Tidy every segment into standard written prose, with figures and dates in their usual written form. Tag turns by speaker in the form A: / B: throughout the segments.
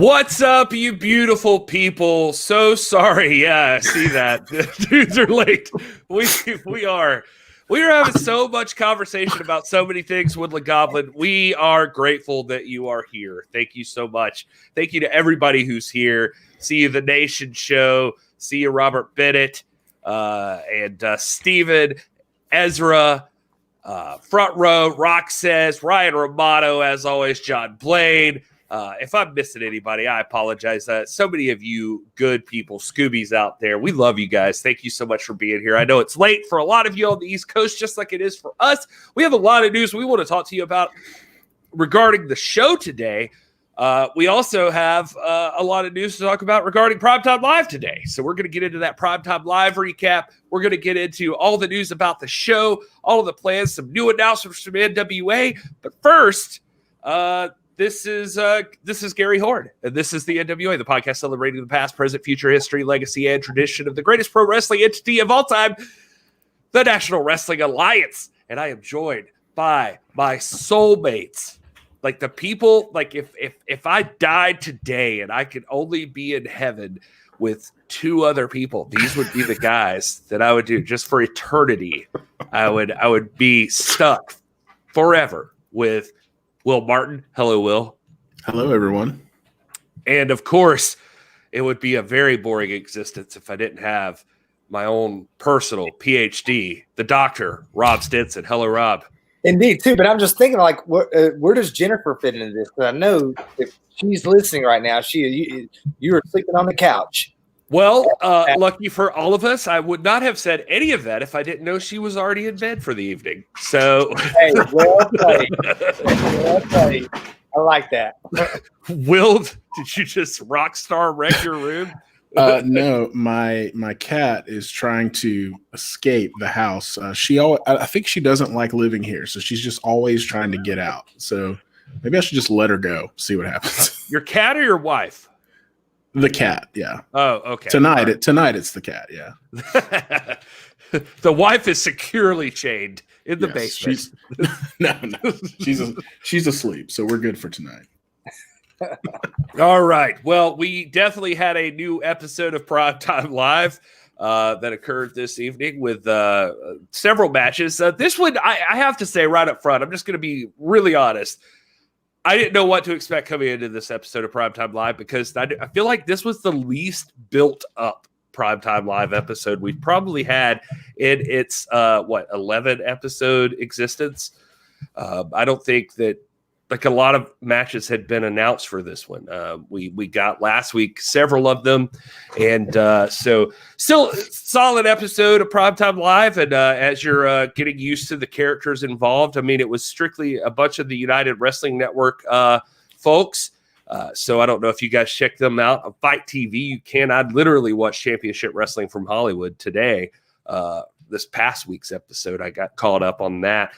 A: What's up, you beautiful people? So sorry. Yeah, I see that. Dudes are late. We are having so much conversation about so many things, Woodland Goblin. We are grateful that you are here. Thank you so much. Thank you to everybody who's here. See you, The Nation Show. See you, Robert Bennett, and Steven, Ezra, Front Row, Rock Says, Ryan Romano, as always, John Blaine. If I'm missing anybody, I apologize. So many of you good people, Scoobies out there, we love you guys. Thank you so much for being here. I know it's late for a lot of you on the East Coast, just like it is for us. We have a lot of news we want to talk to you about regarding the show today. We also have a lot of news to talk about regarding Primetime Live today. So we're going to get into that Primetime Live recap. We're going to get into all the news about the show, all of the plans, some new announcements from NWA. But first, This is Gary Horn, and this is the NWA, the podcast celebrating the past, present, future, history, legacy, and tradition of the greatest pro wrestling entity of all time, the National Wrestling Alliance. And I am joined by my soulmates, like the people. Like if I died today and I could only be in heaven with two other people, these would be the guys that I would do just for eternity. I would be stuck forever with Will Martin. Hello, Will.
B: Hello, everyone.
A: And of course, it would be a very boring existence if I didn't have my own personal PhD, the doctor, Rob Stinson. Hello, Rob.
C: Indeed, too. But I'm just thinking, like, where does Jennifer fit into this? Because I know if she's listening right now, you are sleeping on the couch.
A: Well, lucky for all of us, I would not have said any of that if I didn't know she was already in bed for the evening. So,
C: hey, well played. Well played. I like that.
A: Will, did you just rock star wreck your room?
B: No, my cat is trying to escape the house. I think she doesn't like living here, so she's just always trying to get out. So maybe I should just let her go, see what happens.
A: Your cat or your wife?
B: The cat, yeah.
A: Oh, okay.
B: Tonight it's the cat, yeah.
A: The wife is securely chained in the basement.
B: She's asleep, so we're good for tonight.
A: All right. Well, we definitely had a new episode of Primetime Live that occurred this evening with several matches. This one, I have to say right up front, I'm just going to be really honest. I didn't know what to expect coming into this episode of Primetime Live because I feel like this was the least built up Primetime Live episode we've probably had in its 11 episode existence. I don't think that like a lot of matches had been announced for this one. We got last week several of them, and so still solid episode of Primetime Live. And as you're getting used to the characters involved, I mean, it was strictly a bunch of the United Wrestling Network folks. So I don't know if you guys checked them out on Fight TV. You can. I literally watched Championship Wrestling from Hollywood today. This past week's episode, I got caught up on that.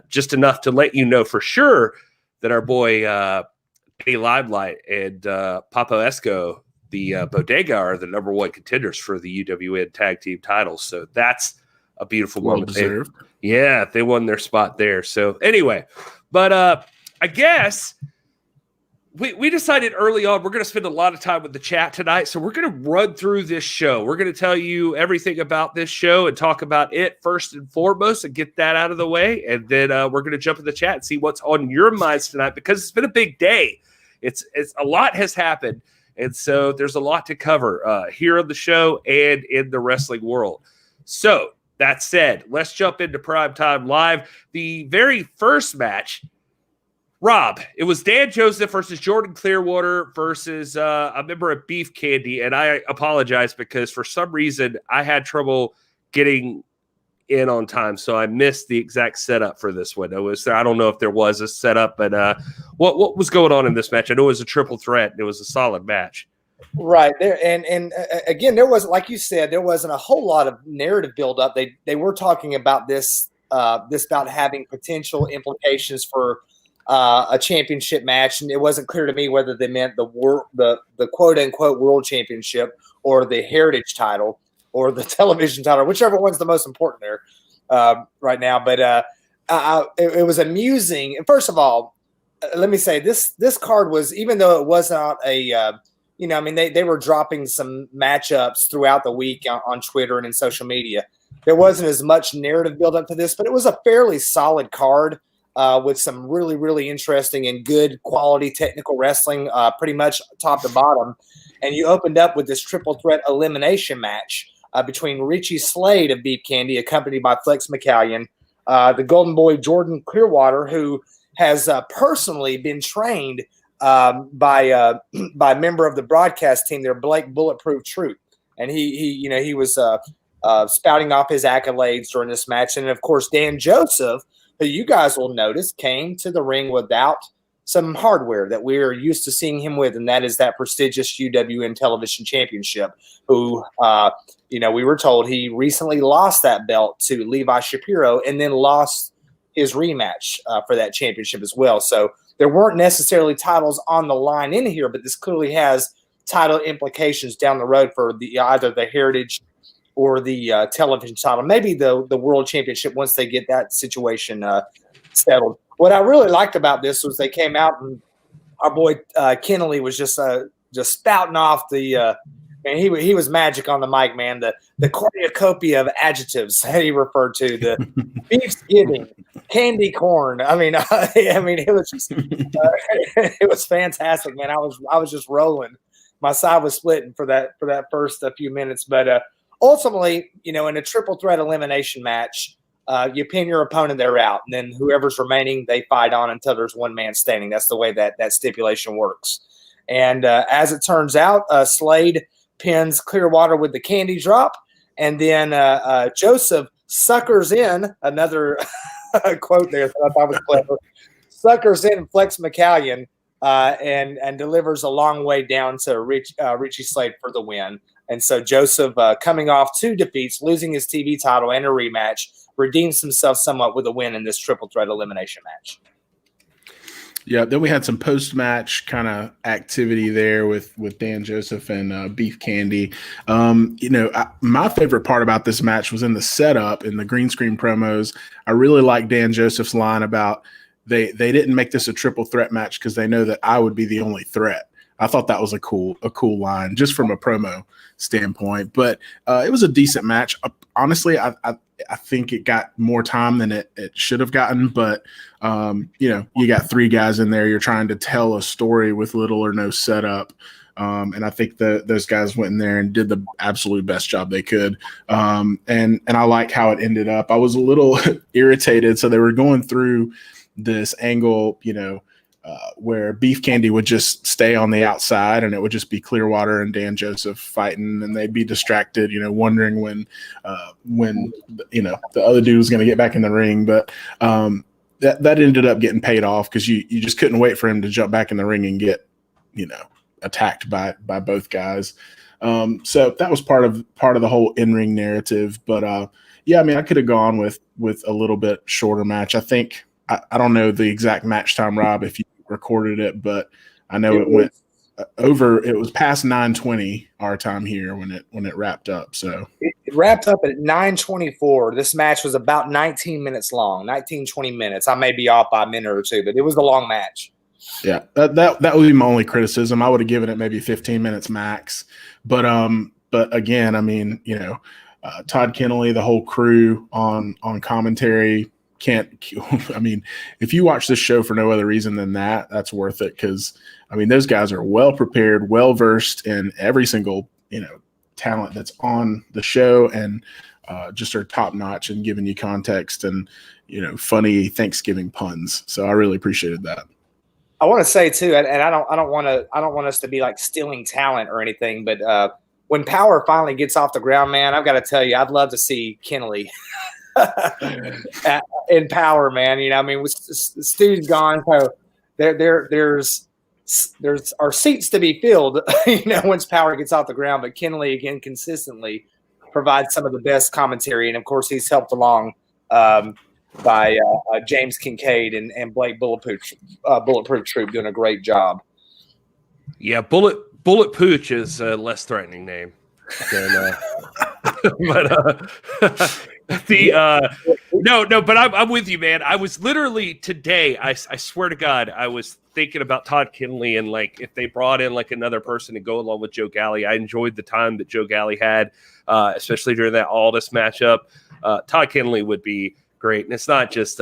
A: Just enough to let you know for sure that our boy Danny Limelight and Papo Esco, the Bodega, are the number one contenders for the UWN tag team titles. So that's a beautiful moment. They won their spot there. So anyway, but I guess we decided early on we're going to spend a lot of time with the chat tonight. So we're going to run through this show. We're going to tell you everything about this show and talk about it first and foremost and get that out of the way. And then we're going to jump in the chat and see what's on your minds tonight because it's been a big day. It's a lot has happened. And so there's a lot to cover here on the show and in the wrestling world. So that said, let's jump into Primetime Live. The very first match, Rob, it was Dan Joseph versus Jordan Clearwater versus a member of Beef Candy. And I apologize because for some reason I had trouble getting in on time. So I missed the exact setup for this one. I don't know if there was a setup, but what was going on in this match? I know it was a triple threat. And it was a solid match.
C: Right there. And again, there was, like you said, there wasn't a whole lot of narrative buildup. They were talking about this bout having potential implications for a championship match, and it wasn't clear to me whether they meant the quote unquote world championship or the heritage title or the television title, whichever one's the most important there right now. But it was amusing. And first of all, let me say this card was, even though it was not a they were dropping some matchups throughout the week on Twitter and in social media. There wasn't as much narrative build up to this, but it was a fairly solid card with some really, really interesting and good quality technical wrestling, pretty much top to bottom. And you opened up with this triple threat elimination match between Richie Slade of Beef Candy, accompanied by Flex McCallion, the Golden Boy Jordan Clearwater, who has personally been trained by a member of the broadcast team there, Blake Bulletproof Troop, and he was spouting off his accolades during this match. And of course, Dan Joseph, who you guys will notice came to the ring without some hardware that we're used to seeing him with, and that is that prestigious UWN Television Championship. Who we were told he recently lost that belt to Levi Shapiro, and then lost his rematch for that championship as well. So there weren't necessarily titles on the line in here, but this clearly has title implications down the road for either the Heritage or the television title, maybe the World Championship once they get that situation settled. What I really liked about this was they came out and our boy Kennelly was just spouting off the man. He was magic on the mic, man. The cornucopia of adjectives that he referred to, the beefsgiving, candy corn. I mean, it was just it was fantastic, man. I was just rolling. My side was splitting for that first few minutes, but ultimately, in a triple threat elimination match, you pin your opponent, they're out, and then whoever's remaining, they fight on until there's one man standing. That's the way that stipulation works. And as it turns out, Slade pins Clearwater with the candy drop, and then Joseph suckers in another quote there that I thought was clever. Suckers in Flex McCallion and delivers a long way down to Richie Slade for the win. And so Joseph, coming off 2 defeats, losing his TV title and a rematch, redeems himself somewhat with a win in this triple threat elimination match.
B: Yeah, then we had some post-match kind of activity there with Dan Joseph and Beef Candy. My favorite part about this match was in the setup, in the green screen promos. I really like Dan Joseph's line about they didn't make this a triple threat match because they know that I would be the only threat. I thought that was a cool line just from a promo standpoint. But it was a decent match. Honestly, I think it got more time than it should have gotten. But, you got 3 guys in there. You're trying to tell a story with little or no setup. And I think those guys went in there and did the absolute best job they could. And I like how it ended up. I was a little irritated. So they were going through this angle, where Beef Candy would just stay on the outside and it would just be Clearwater and Dan Joseph fighting, and they'd be distracted, wondering when the other dude was going to get back in the ring. But that ended up getting paid off because you just couldn't wait for him to jump back in the ring and get, attacked by both guys. So that was part of the whole in-ring narrative. But I could have gone with a little bit shorter match. I think I don't know the exact match time, Rob, if you recorded it, but I know it went over. It was past 9:20 our time here when it wrapped up. So
C: it wrapped up at 9:24. This match was about 19 minutes long, 20 minutes. I may be off by a minute or two, but it was a long match.
B: Yeah, that would be my only criticism. I would have given it maybe 15 minutes max. But again, Todd Kennelly, the whole crew on commentary. If you watch this show for no other reason than that's worth it, because those guys are well prepared, well versed in every single talent that's on the show, and just are top notch and giving you context and funny Thanksgiving puns. So I really appreciated that.
C: I want to say too, and I don't want us to be like stealing talent or anything, but when Power finally gets off the ground, man, I've got to tell you, I'd love to see Kennelly in Power, man. Stu's gone, so there's our seats to be filled, once Power gets off the ground. But Kennelly again consistently provides some of the best commentary, and of course he's helped along by James Kincaid and Blake Bulletproof Troop doing a great job.
A: Yeah, Bullet Pooch is a less threatening name. But No, but I'm with you, man. I was literally today, I swear to God, I was thinking about Todd Kinley and like if they brought in like another person to go along with Joe Galley. I enjoyed the time that Joe Galley had, especially during that Aldis matchup. Todd Kinley would be great. And it's not just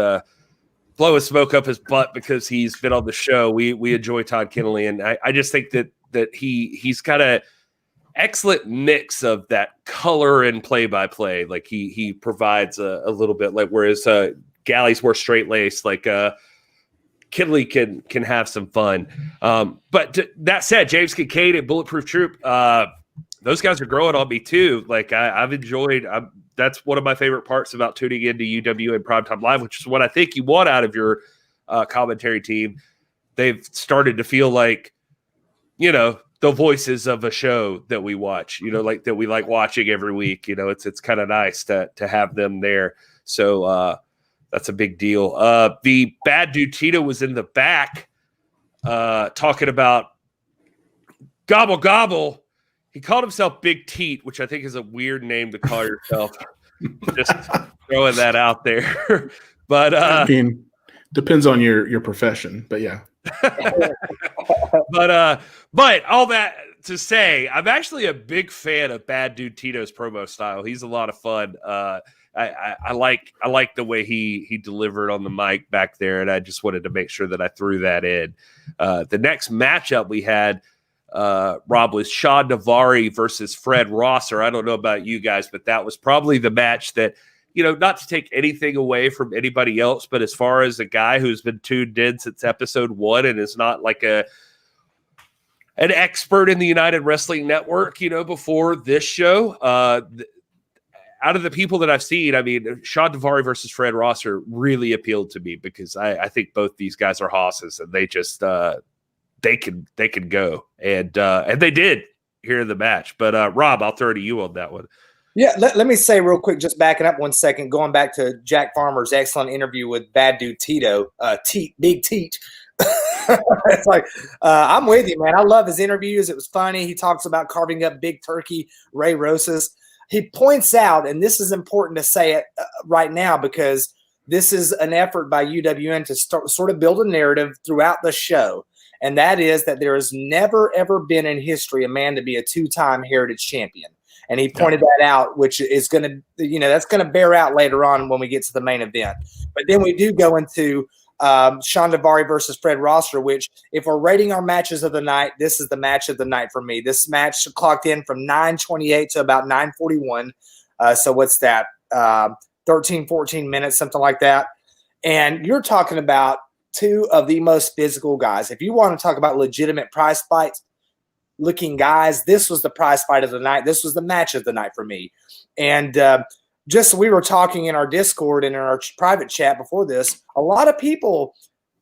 A: blowing smoke up his butt because he's been on the show. We enjoy Todd Kinley, and I just think that he's got a excellent mix of that color and play-by-play. Like he provides a little bit, like whereas Galley's more straight-laced, like Kinley can have some fun. But that said, James Kincaid and Bulletproof Troop, those guys are growing on me too. Like I've enjoyed. That's one of my favorite parts about tuning into UWN Primetime Live, which is what I think you want out of your commentary team. They've started to feel like, the voices of a show that we watch, like that we like watching every week. It's kind of nice to have them there. So that's a big deal. The bad dude Tito was in the back talking about gobble gobble. He called himself Big Teat, which I think is a weird name to call yourself. Just throwing that out there. But
B: I mean, depends on your profession, but yeah.
A: But all that to say, I'm actually a big fan of Bad Dude Tito's promo style. He's a lot of fun. I like the way he delivered on the mic back there, and I just wanted to make sure that I threw that in. The next matchup we had, Rob, was Sean Davari versus Fred Rosser. I don't know about you guys, but that was probably the match that, not to take anything away from anybody else, but as far as a guy who's been tuned in since episode 1 and is not like an expert in the United Wrestling Network, before this show, out of the people that I've seen, I mean, Sean Davari versus Fred Rosser really appealed to me because I think both these guys are hosses and they just they can go, and they did here in the match. But Rob, I'll throw to you on that one.
C: Yeah, let me say real quick, just backing up 1 second, going back to Jack Farmer's excellent interview with Bad Dude Tito, Big Teat. It's like, I'm with you, man. I love his interviews. It was funny. He talks about carving up big turkey, Ray Rosas. He points out, and this is important to say it right now because this is an effort by UWN to sort of build a narrative throughout the show. And that is that there has never, ever been in history a man to be a 2-time Heritage champion. And he pointed that out, which is going to, that's going to bear out later on when we get to the main event. But then we do go into Sean Devari versus Fred Rosser, which if we're rating our matches of the night, this is the match of the night for me. This match clocked in from 9:28 to about 9:41. So what's that? 13, 14 minutes, something like that. And you're talking about two of the most physical guys. If you want to talk about legitimate prize fights looking guys, this was the prize fight of the night. This was the match of the night for me. And we were talking in our Discord and in our private chat before this, a lot of people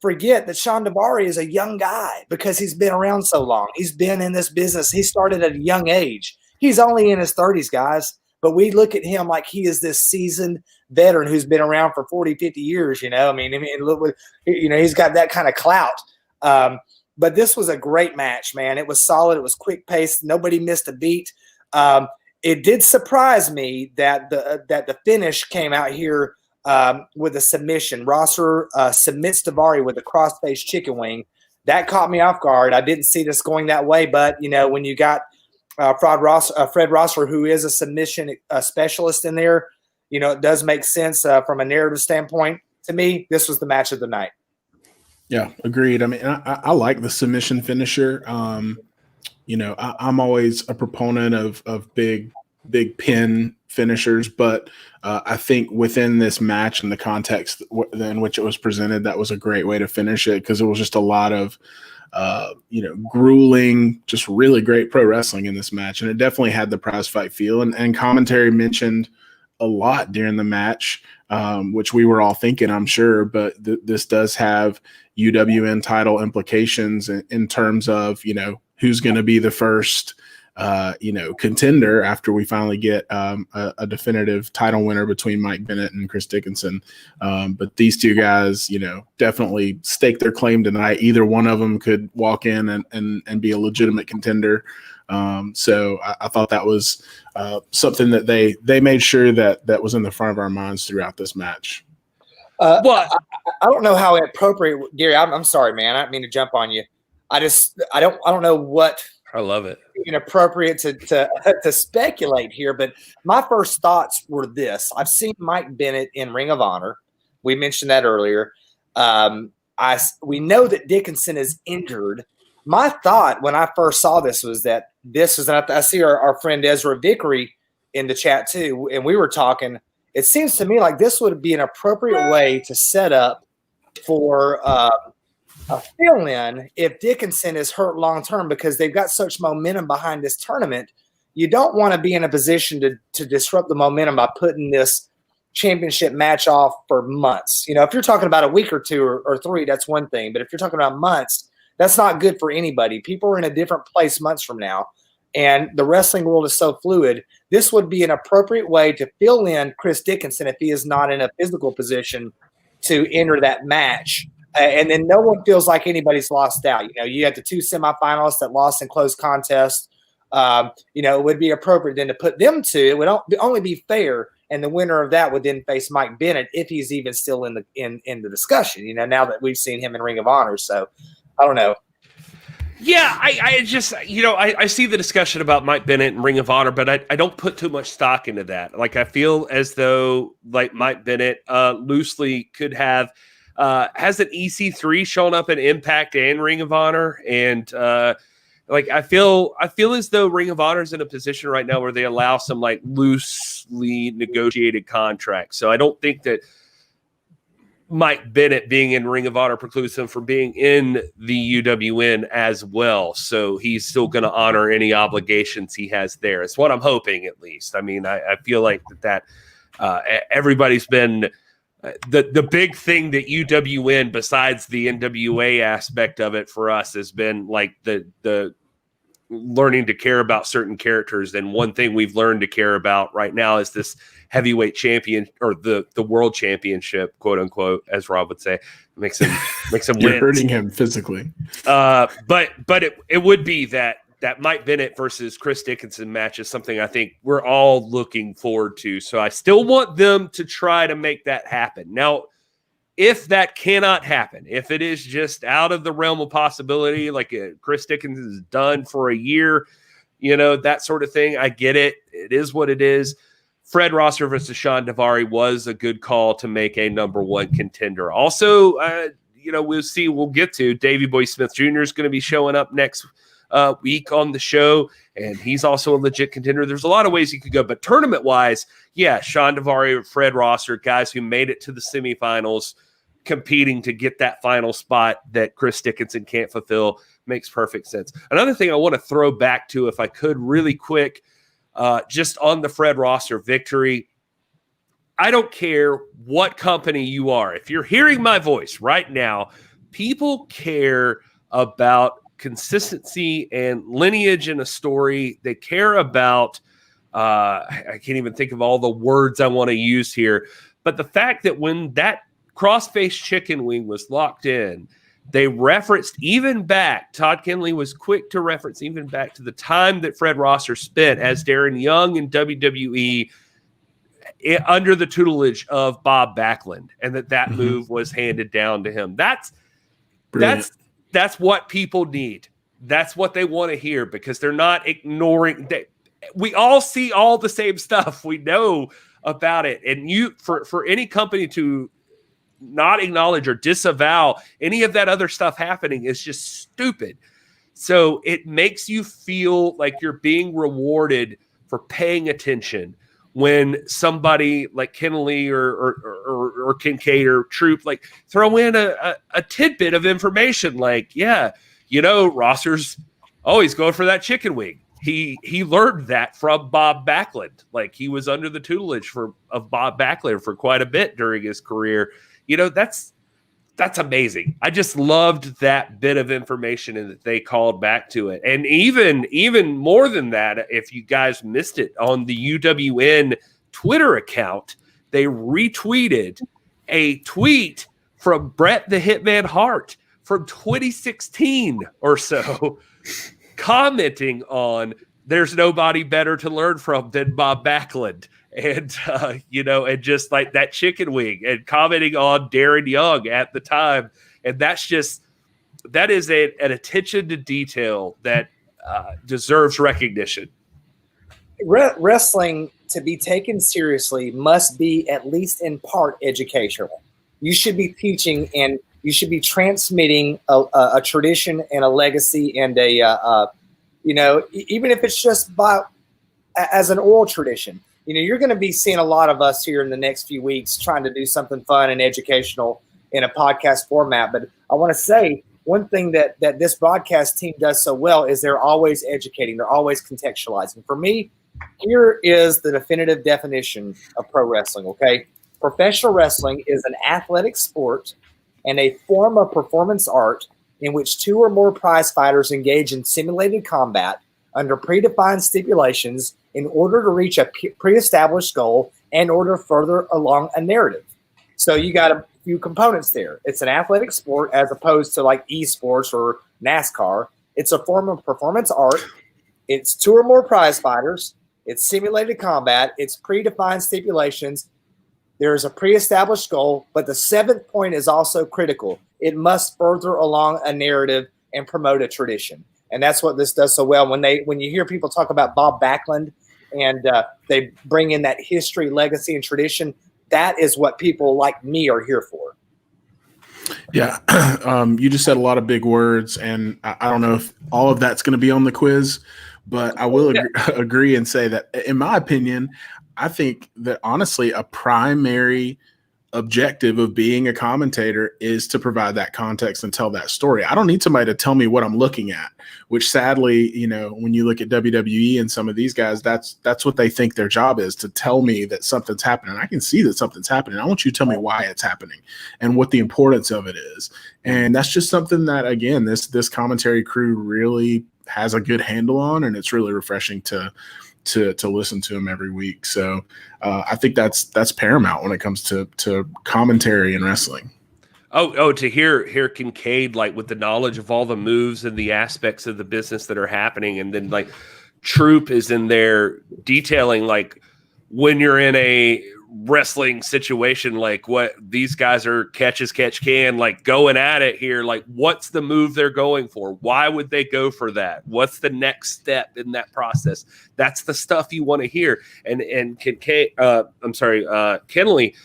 C: forget that Sean Devari is a young guy because he's been around so long. He's been in this business. He started at a young age. He's only in his 30s, guys. But we look at him like he is this seasoned veteran who's been around for 40, 50 years, he's got that kind of clout. But this was a great match, man. It was solid. It was quick paced. Nobody missed a beat. It did surprise me that the finish came out here with a submission. Rosser submits Davari with a crossface chicken wing. That caught me off guard. I didn't see this going that way, but when you got Fred Rosser, who is a submission specialist in there, it does make sense from a narrative standpoint. To me, this was the match of the night.
B: Yeah, agreed. I mean, I like the submission finisher. I'm always a proponent of big pin finishers, but I think within this match and the context in which it was presented, that was a great way to finish it because it was just a lot of, grueling, just really great pro wrestling in this match. And it definitely had the prize fight feel. And commentary mentioned a lot during the match, which we were all thinking, I'm sure, but this does have UWN title implications in terms of, who's going to be the first, contender after we finally get a definitive title winner between Mike Bennett and Chris Dickinson. But these two guys, definitely stake their claim tonight. Either one of them could walk in and be a legitimate contender. So I thought that was something that they made sure that was in the front of our minds throughout this match.
C: Well, I don't know how appropriate, Gary. I'm sorry, man. I didn't mean to jump on you. I don't know what.
A: I love it.
C: Inappropriate to speculate here, but my first thoughts were this: I've seen Mike Bennett in Ring of Honor. We mentioned that earlier. We know that Dickinson is injured. My thought when I first saw this was that I see our friend Ezra Vickery in the chat too, and we were talking. It seems to me like this would be an appropriate way to set up for a fill-in if Dickinson is hurt long-term, because they've got such momentum behind this tournament. You don't want to be in a position to disrupt the momentum by putting this championship match off for months. If you're talking about a week or two or three, that's one thing. But if you're talking about months, that's not good for anybody. People are in a different place months from now. And the wrestling world is so fluid. This would be an appropriate way to fill in Chris Dickinson if he is not in a physical position to enter that match. And then no one feels like anybody's lost out. You have the two semifinalists that lost in close contest. It would be appropriate then to put them two. It would only be fair. And the winner of that would then face Mike Bennett if he's even still in the discussion, now that we've seen him in Ring of Honor. So I don't know.
A: Yeah, I just, I see the discussion about Mike Bennett and Ring of Honor, but I don't put too much stock into that. Like, I feel as though, like, Mike Bennett loosely could have, has an EC3 shown up in Impact and Ring of Honor. And, I feel as though Ring of Honor is in a position right now where they allow some, like, loosely negotiated contracts. So I don't think that Mike Bennett being in Ring of Honor precludes him from being in the UWN as well. So he's still going to honor any obligations he has there. It's what I'm hoping, at least. I mean, I feel like that everybody's been the big thing that UWN, besides the NWA aspect of it for us, has been like the learning to care about certain characters. And one thing we've learned to care about right now is this heavyweight champion, or the world championship, quote unquote, as Rob would say. Makes him
B: You're
A: win.
B: hurting him physically.
A: But it would be that Mike Bennett versus Chris Dickinson match is something I think we're all looking forward to. So I still want them to try to make that happen. Now, if that cannot happen, if it is just out of the realm of possibility, like Chris Dickinson is done for a year, that sort of thing, I get it. It is what it is. Fred Rosser versus Sean Davari was a good call to make a number one contender. Also, we'll get to Davey Boy Smith Jr. is going to be showing up next week on the show, and he's also a legit contender. There's a lot of ways you could go, but tournament-wise, yeah, Sean Davari, Fred Rosser, guys who made it to the semifinals, competing to get that final spot that Chris Dickinson can't fulfill, makes perfect sense. Another thing I want to throw back to, if I could, really quick, just on the Fred Rosser victory. I don't care what company you are. If you're hearing my voice right now, people care about consistency and lineage in a story. They care about, I can't even think of all the words I want to use here, but the fact that when that cross-face chicken wing was locked in, they referenced even back, Todd Kenley was quick to reference even back to the time that Fred Rosser spent as Darren Young in WWE under the tutelage of Bob Backlund, and that move was handed down to him. That's what people need. That's what they want to hear, because they're not ignoring. We all see all the same stuff. We know about it. And for any company to not acknowledge or disavow any of that other stuff happening is just stupid. So it makes you feel like you're being rewarded for paying attention when somebody like Kenley or Kincaid or Troop like throw in a tidbit of information like, yeah, Rosser's always going for that chicken wing. He learned that from Bob Backlund. Like, he was under the tutelage of Bob Backlund for quite a bit during his career. That's amazing. I just loved that bit of information and that they called back to it. And even more than that, if you guys missed it, on the UWN Twitter account, they retweeted a tweet from Bret the Hitman Hart from 2016 or so, commenting on there's nobody better to learn from than Bob Backlund. And, and just like that chicken wing and commenting on Darren Young at the time. And that is an attention to detail that deserves recognition.
C: Wrestling, to be taken seriously, must be at least in part educational. You should be teaching and you should be transmitting a tradition and a legacy and even if it's just as an oral tradition. You're going to be seeing a lot of us here in the next few weeks trying to do something fun and educational in a podcast format. But I want to say one thing that this broadcast team does so well is they're always educating. They're always contextualizing. For me, here is the definitive definition of pro wrestling, okay? Professional wrestling is an athletic sport and a form of performance art in which two or more prize fighters engage in simulated combat under predefined stipulations in order to reach a pre-established goal and order further along a narrative. So you got a few components there. It's an athletic sport as opposed to like esports or NASCAR. It's a form of performance art. It's two or more prize fighters. It's simulated combat. It's predefined stipulations. There is a pre-established goal, but the seventh point is also critical. It must further along a narrative and promote a tradition. And that's what this does so well. When you hear people talk about Bob Backlund and they bring in that history, legacy, and tradition, that is what people like me are here for.
B: Yeah. You just said a lot of big words, and I don't know if all of that's going to be on the quiz, but I will agree and say that, in my opinion, I think that honestly a primary objective of being a commentator is to provide that context and tell that story. I don't need somebody to tell me what I'm looking at, which sadly, when you look at WWE and some of these guys, that's what they think their job is, to tell me that something's happening. I can see that something's happening. I want you to tell me why it's happening and what the importance of it is. And that's just something that, again, this commentary crew really has a good handle on, and it's really refreshing to listen to him every week. So I think that's paramount when it comes to commentary and wrestling.
A: To hear Kincaid, like, with the knowledge of all the moves and the aspects of the business that are happening. And then like Troop is in there detailing, like, when you're in a wrestling situation, like what these guys are catch can, like going at it here, like what's the move they're going for? Why would they go for that? What's the next step in that process? That's the stuff you want to hear. And Kincaid, Kenley,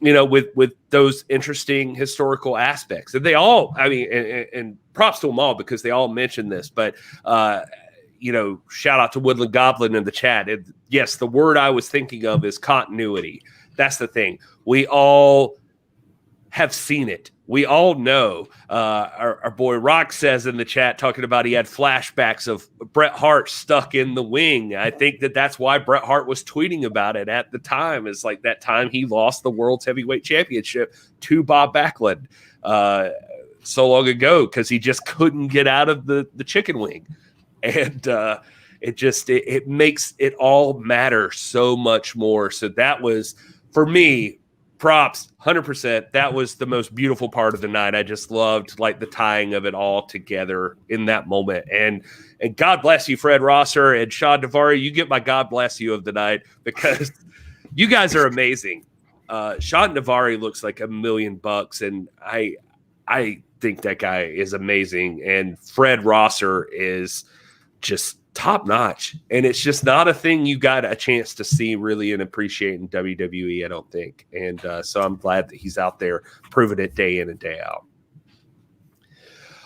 A: with those interesting historical aspects. And they all, and props to them all because they all mentioned this, but shout out to Woodland Goblin in the chat. Yes, the word I was thinking of is continuity. That's the thing. We all have seen it. We all know. Our boy Rock says in the chat, talking about he had flashbacks of Bret Hart stuck in the wing. I think that's why Bret Hart was tweeting about it at the time. Is like that time he lost the World's Heavyweight Championship to Bob Backlund so long ago, because he just couldn't get out of the chicken wing. And it makes it all matter so much more. So that was, for me, props 100%. That was the most beautiful part of the night. I just loved like the tying of it all together in that moment. And God bless you, Fred Rosser and Sean Davari. You get my God bless you of the night, because you guys are amazing. Sean Davari looks like $1 million, and I think that guy is amazing. And Fred Rosser is just top notch, and it's just not a thing you got a chance to see really and appreciate in WWE, I don't think. And so I'm glad that he's out there proving it day in and day out.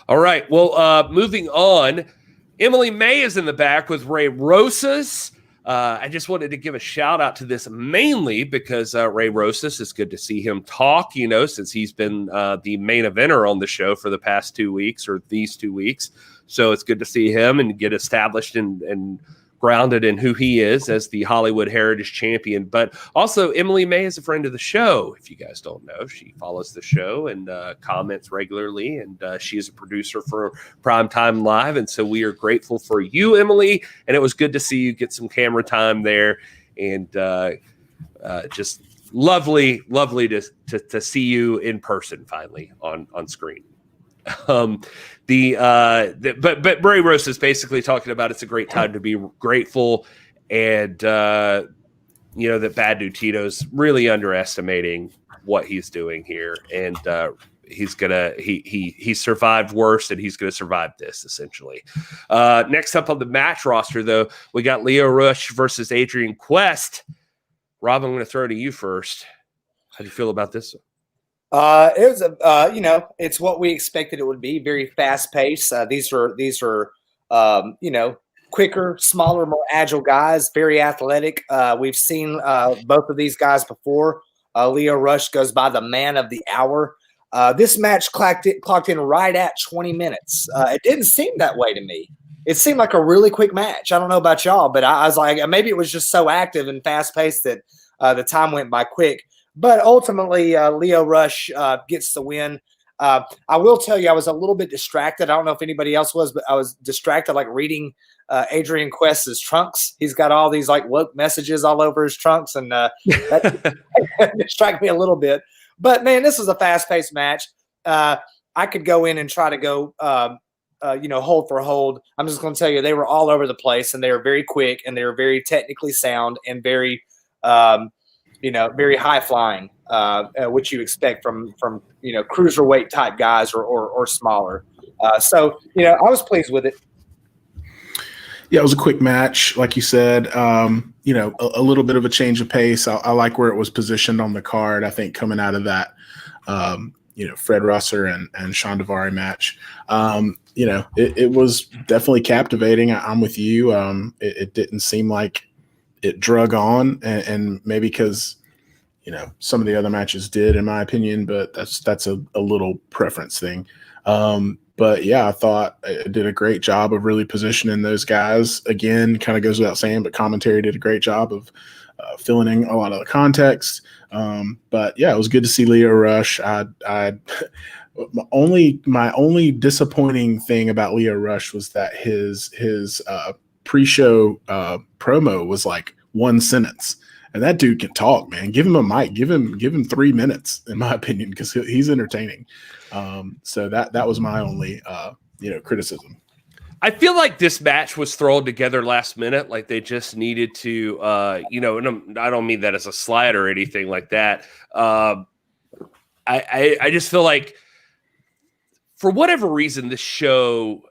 A: All right, well, moving on, Emily May is in the back with Ray Rosas. I just wanted to give a shout out to this mainly because Ray Rosas, is good to see him talk, since he's been the main eventer on the show for the past 2 weeks, or these 2 weeks. So it's good to see him and get established and grounded in who he is as the Hollywood Heritage Champion. But also, Emily May is a friend of the show. If you guys don't know, she follows the show and comments regularly, and she is a producer for Primetime Live. And so we are grateful for you, Emily. And it was good to see you get some camera time there, and just lovely to see you in person finally on screen. But Bray Roast is basically talking about it's a great time to be grateful, and that bad Dude Tito's really underestimating what he's doing here, and he survived worse, and he's gonna survive this essentially. Next up on the match roster, though, we got Lio Rush versus Adrian Quest. Rob, I'm going to throw it to you first. How do you feel about this?
C: It was it's what we expected it would be. Very fast paced. These are quicker, smaller, more agile guys. Very athletic. We've seen both of these guys before. Lio Rush goes by the man of the hour. This match clocked in right at 20 minutes. It didn't seem that way to me. It seemed like a really quick match. I don't know about y'all, but I was like, maybe it was just so active and fast paced that the time went by quick. But ultimately, Lio Rush gets the win. I will tell you, I was a little bit distracted. I don't know if anybody else was, but I was distracted, like reading Adrian Quest's trunks. He's got all these like woke messages all over his trunks, and that distracted me a little bit. But man, this was a fast-paced match. I could go in and try to go, hold for hold. I'm just going to tell you, they were all over the place, and they were very quick, and they were very technically sound, and very, very high flying, which you expect from cruiserweight type guys or smaller. So I was pleased with it.
B: Yeah, it was a quick match, like you said. A little bit of a change of pace. I like where it was positioned on the card. I think coming out of that, Fred Rosser and Sean Davari match, it was definitely captivating. I'm with you. It didn't seem like it drug on, and maybe because some of the other matches did, in my opinion, but that's a little preference thing. But yeah, I thought it did a great job of really positioning those guys. Again, kind of goes without saying, but commentary did a great job of filling in a lot of the context. But yeah, it was good to see Lio Rush. My only disappointing thing about Lio Rush was that his pre-show promo was like one sentence. And that dude can talk, man. Give him a mic. Give him 3 minutes, in my opinion, because he's entertaining. So that was my only criticism.
A: I feel like this match was thrown together last minute. Like they just needed to, and I don't mean that as a slight or anything like that. I just feel like for whatever reason, this show,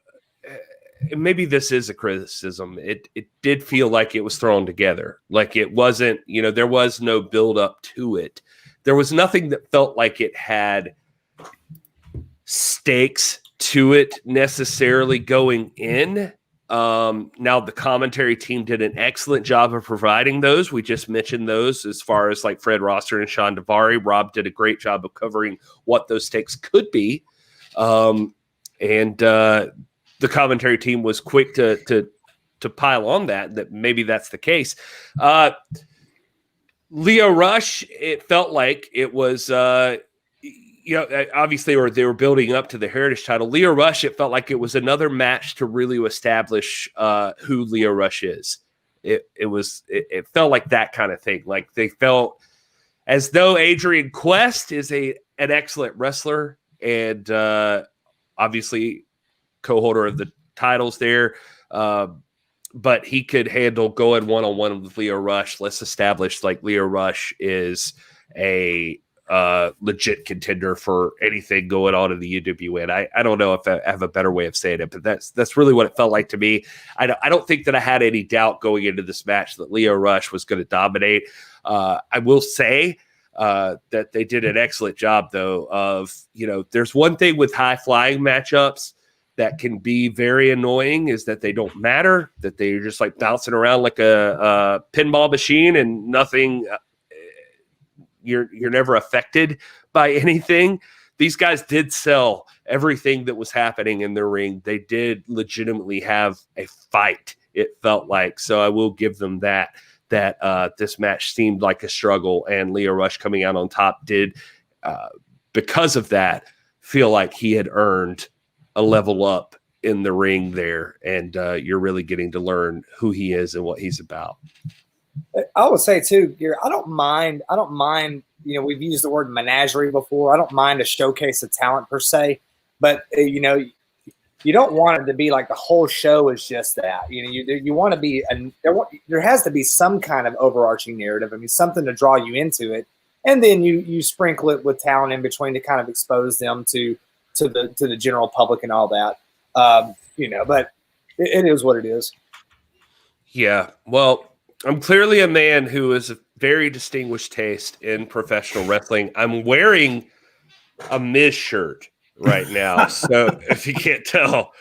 A: maybe this is a criticism. It did feel like it was thrown together. Like it wasn't, there was no build up to it. There was nothing that felt like it had stakes to it necessarily going in. Now the commentary team did an excellent job of providing those. We just mentioned those as far as like Fred Rosser and Sean Davari. Rob did a great job of covering what those stakes could be. The commentary team was quick to pile on that maybe that's the case. Lio Rush, it felt like it was, obviously they were building up to the Heritage title. Lio Rush, it felt like it was another match to really establish who Lio Rush is. It felt like that kind of thing. Like they felt as though Adrian Quest is an excellent wrestler and obviously co-holder of the titles there, but he could handle going one-on-one with Lio Rush. Let's establish like Lio Rush is a legit contender for anything going on in the UWN. I don't know if I have a better way of saying it, but that's really what it felt like to me. I don't think that I had any doubt going into this match that Lio Rush was going to dominate. I will say that they did an excellent job, though, of, there's one thing with high-flying matchups that can be very annoying is that they don't matter, that they're just like bouncing around like a pinball machine and nothing, you're never affected by anything. These guys did sell everything that was happening in their ring. They did legitimately have a fight, it felt like. So I will give them that this match seemed like a struggle, and Lio Rush coming out on top did, because of that, feel like he had earned a level up in the ring there, and you're really getting to learn who he is and what he's about.
C: I would say too, Gary, I don't mind, we've used the word menagerie before. I don't mind a showcase of talent per se. but you don't want it to be like the whole show is just that. You want to be there has to be some kind of overarching narrative. I mean, something to draw you into it, and then you sprinkle it with talent in between to kind of expose them to the general public and all that. But it is what it is.
A: Yeah. Well, I'm clearly a man who is a very distinguished taste in professional wrestling. I'm wearing a Miz shirt right now, so if you can't tell,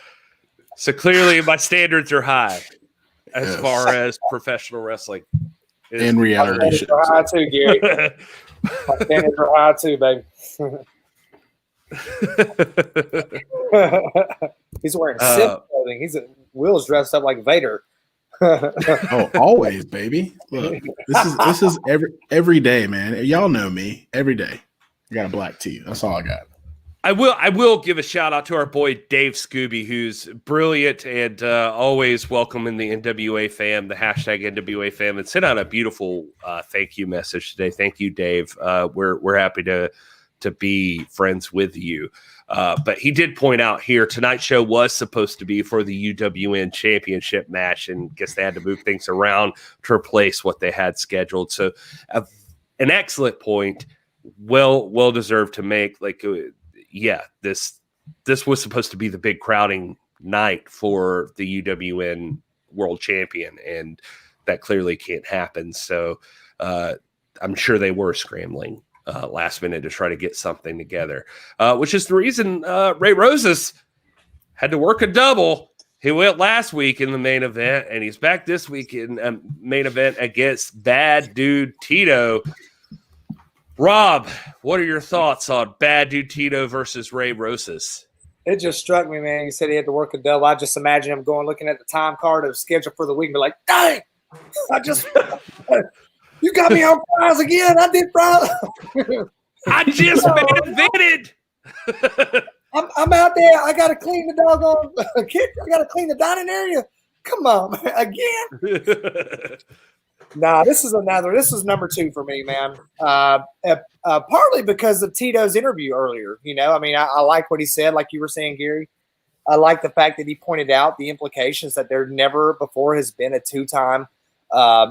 A: so clearly my standards are high as far as professional wrestling
B: and reality shows.
C: Are high too, Gary. My standards are high too, baby. He's wearing Sith clothing. Will's dressed up like Vader.
B: Oh, always, baby. Look, this is every day, man. Y'all know me. Every day, I got a black tee. That's all I got.
A: I will give a shout out to our boy Dave Scooby, who's brilliant and always welcoming the NWA fam, the hashtag NWA fam, and sent out a beautiful thank you message today. Thank you, Dave. We're happy to be friends with you. But he did point out here tonight's show was supposed to be for the UWN championship match, and guess they had to move things around to replace what they had scheduled. So an excellent point, well deserved to make. Like, yeah, this was supposed to be the big crowding night for the UWN world champion, and that clearly can't happen. So I'm sure they were scrambling last minute to try to get something together, which is the reason Ray Rosas had to work a double. He went last week in the main event, and he's back this week in main event against Bad Dude Tito. Rob, what are your thoughts on Bad Dude Tito versus Ray Rosas?
C: It just struck me, man. He said he had to work a double. I just imagine him looking at the time card of schedule for the week and be like, dang, you got me on fries again. I did fries.
A: I just main evented.
C: I'm out there. I got to clean the doggone kitchen. I got to clean the dining area. Come on, man. Again. Nah, this is number 2 for me, man. Partly because of Tito's interview earlier. I like what he said, like you were saying, Gary. I like the fact that he pointed out the implications that there never before has been a 2-time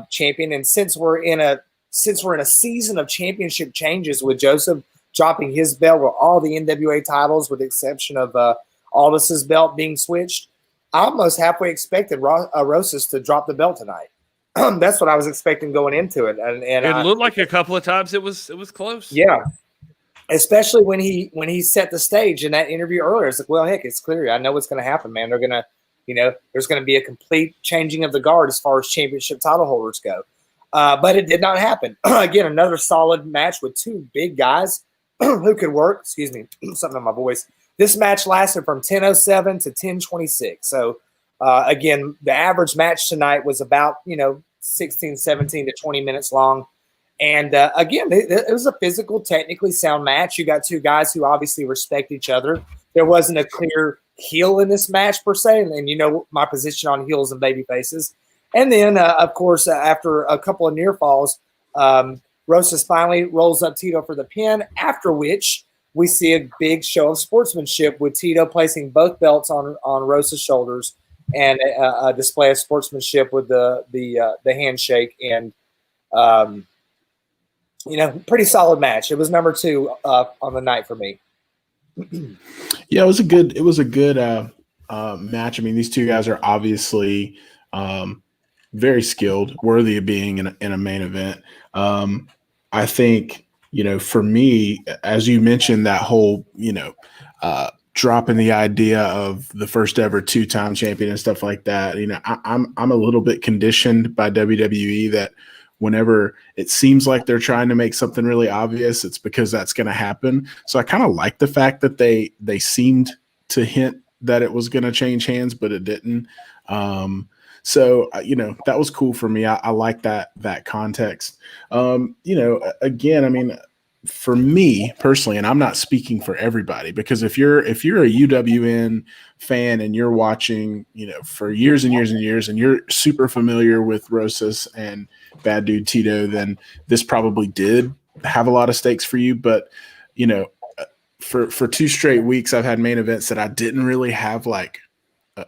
C: champion, and since we're in a season of championship changes with Joseph dropping his belt with all the NWA titles, with the exception of Aldis's belt being switched, I almost halfway expected Rosas to drop the belt tonight. That's what I was expecting going into it, and
A: it looked like a couple of times it was close.
C: Yeah, especially when he set the stage in that interview earlier. It's like, well, heck, it's clear. I know what's going to happen, man. They're gonna, there's going to be a complete changing of the guard as far as championship title holders go. But it did not happen. Again, another solid match with 2 big guys who could work. Excuse me, something in my voice. This match lasted from 10:07 to 10:26. So. Again, the average match tonight was about, 16, 17 to 20 minutes long. And again, it was a physical, technically sound match. You got 2 guys who obviously respect each other. There wasn't a clear heel in this match per se. And my position on heels and baby faces. And then, of course, after a couple of near falls, Rosas finally rolls up Tito for the pin, after which we see a big show of sportsmanship with Tito placing both belts on Rosas' shoulders, and a display of sportsmanship with the handshake, and pretty solid match. It was number 2 on the night for me.
B: Yeah, it was a good match. I mean, these 2 guys are obviously very skilled, worthy of being in a main event. I think, for me, as you mentioned, that whole dropping the idea of the first ever 2-time champion and stuff like that. I'm a little bit conditioned by WWE that whenever it seems like they're trying to make something really obvious, it's because that's going to happen. So I kind of like the fact that they seemed to hint that it was going to change hands, but it didn't. So that was cool for me. I like that context. Again, I mean, for me personally, and I'm not speaking for everybody, because if you're a UWN fan and you're watching, for years and years and years, and you're super familiar with Rosas and Bad Dude Tito, then this probably did have a lot of stakes for you. But, for 2 straight weeks, I've had main events that I didn't really have like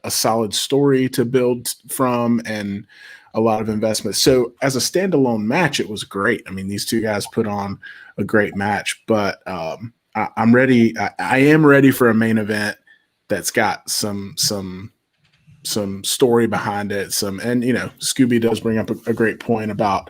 B: a solid story to build from and a lot of investment. So as a standalone match, it was great. I mean, these 2 guys put on a great match, but I'm ready. I am ready for a main event that's got some story behind it. And Scooby does bring up a great point about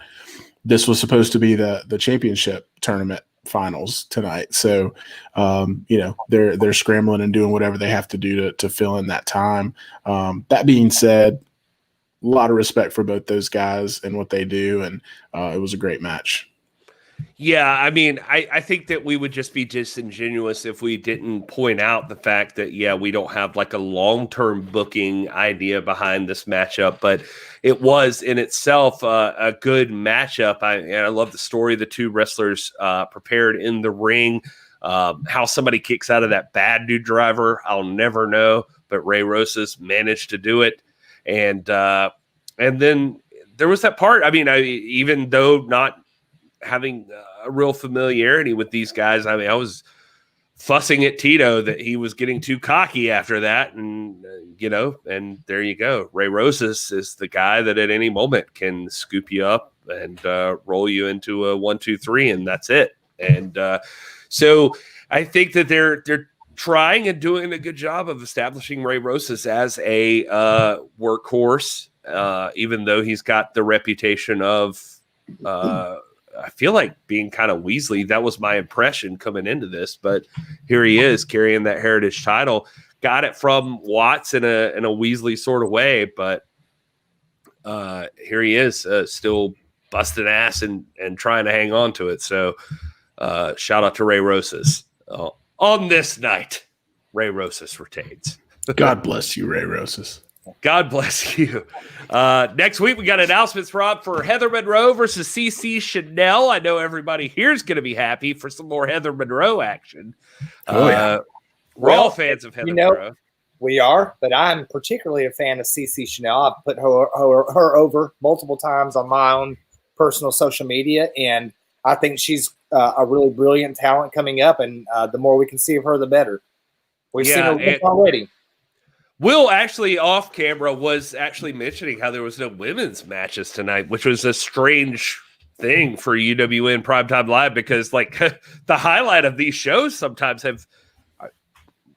B: this was supposed to be the championship tournament finals tonight. So, they're scrambling and doing whatever they have to do to fill in that time. That being said, a lot of respect for both those guys and what they do. And it was a great match.
A: Yeah, I mean, I think that we would just be disingenuous if we didn't point out the fact that, we don't have like a long-term booking idea behind this matchup, but it was in itself a good matchup. I love the story the 2 wrestlers prepared in the ring. How somebody kicks out of that bad dude driver, I'll never know, but Ray Rosas managed to do it. And then there was that part. I mean, even though not having a real familiarity with these guys, I mean, I was fussing at Tito that he was getting too cocky after that. And, and there you go. Ray Rosas is the guy that at any moment can scoop you up and roll you into a 1, 2, 3, and that's it. And so I think that they're trying and doing a good job of establishing Ray Rosas as a workhorse, even though he's got the reputation of I feel like being kind of Weasley. That was my impression coming into this, but here he is carrying that Heritage title. Got it from Watts in a Weasley sort of way, but here he is still busting ass and trying to hang on to it. So shout out to Ray Rosas. On this night, Ray Rosas retains.
B: God bless you, Ray Rosas.
A: God bless you. Next week, we got announcements, Rob, for Heather Monroe versus Cece Chanel. I know everybody here is going to be happy for some more Heather Monroe action. We're all fans of Heather Monroe.
C: We are, but I'm particularly a fan of Cece Chanel. I've put her over multiple times on my own personal social media, and I think she's a really brilliant talent coming up, and the more we can see of her, the better. We've seen her already.
A: Will actually off camera was actually mentioning how there was no women's matches tonight, which was a strange thing for UWN Primetime Live, because like the highlight of these shows sometimes have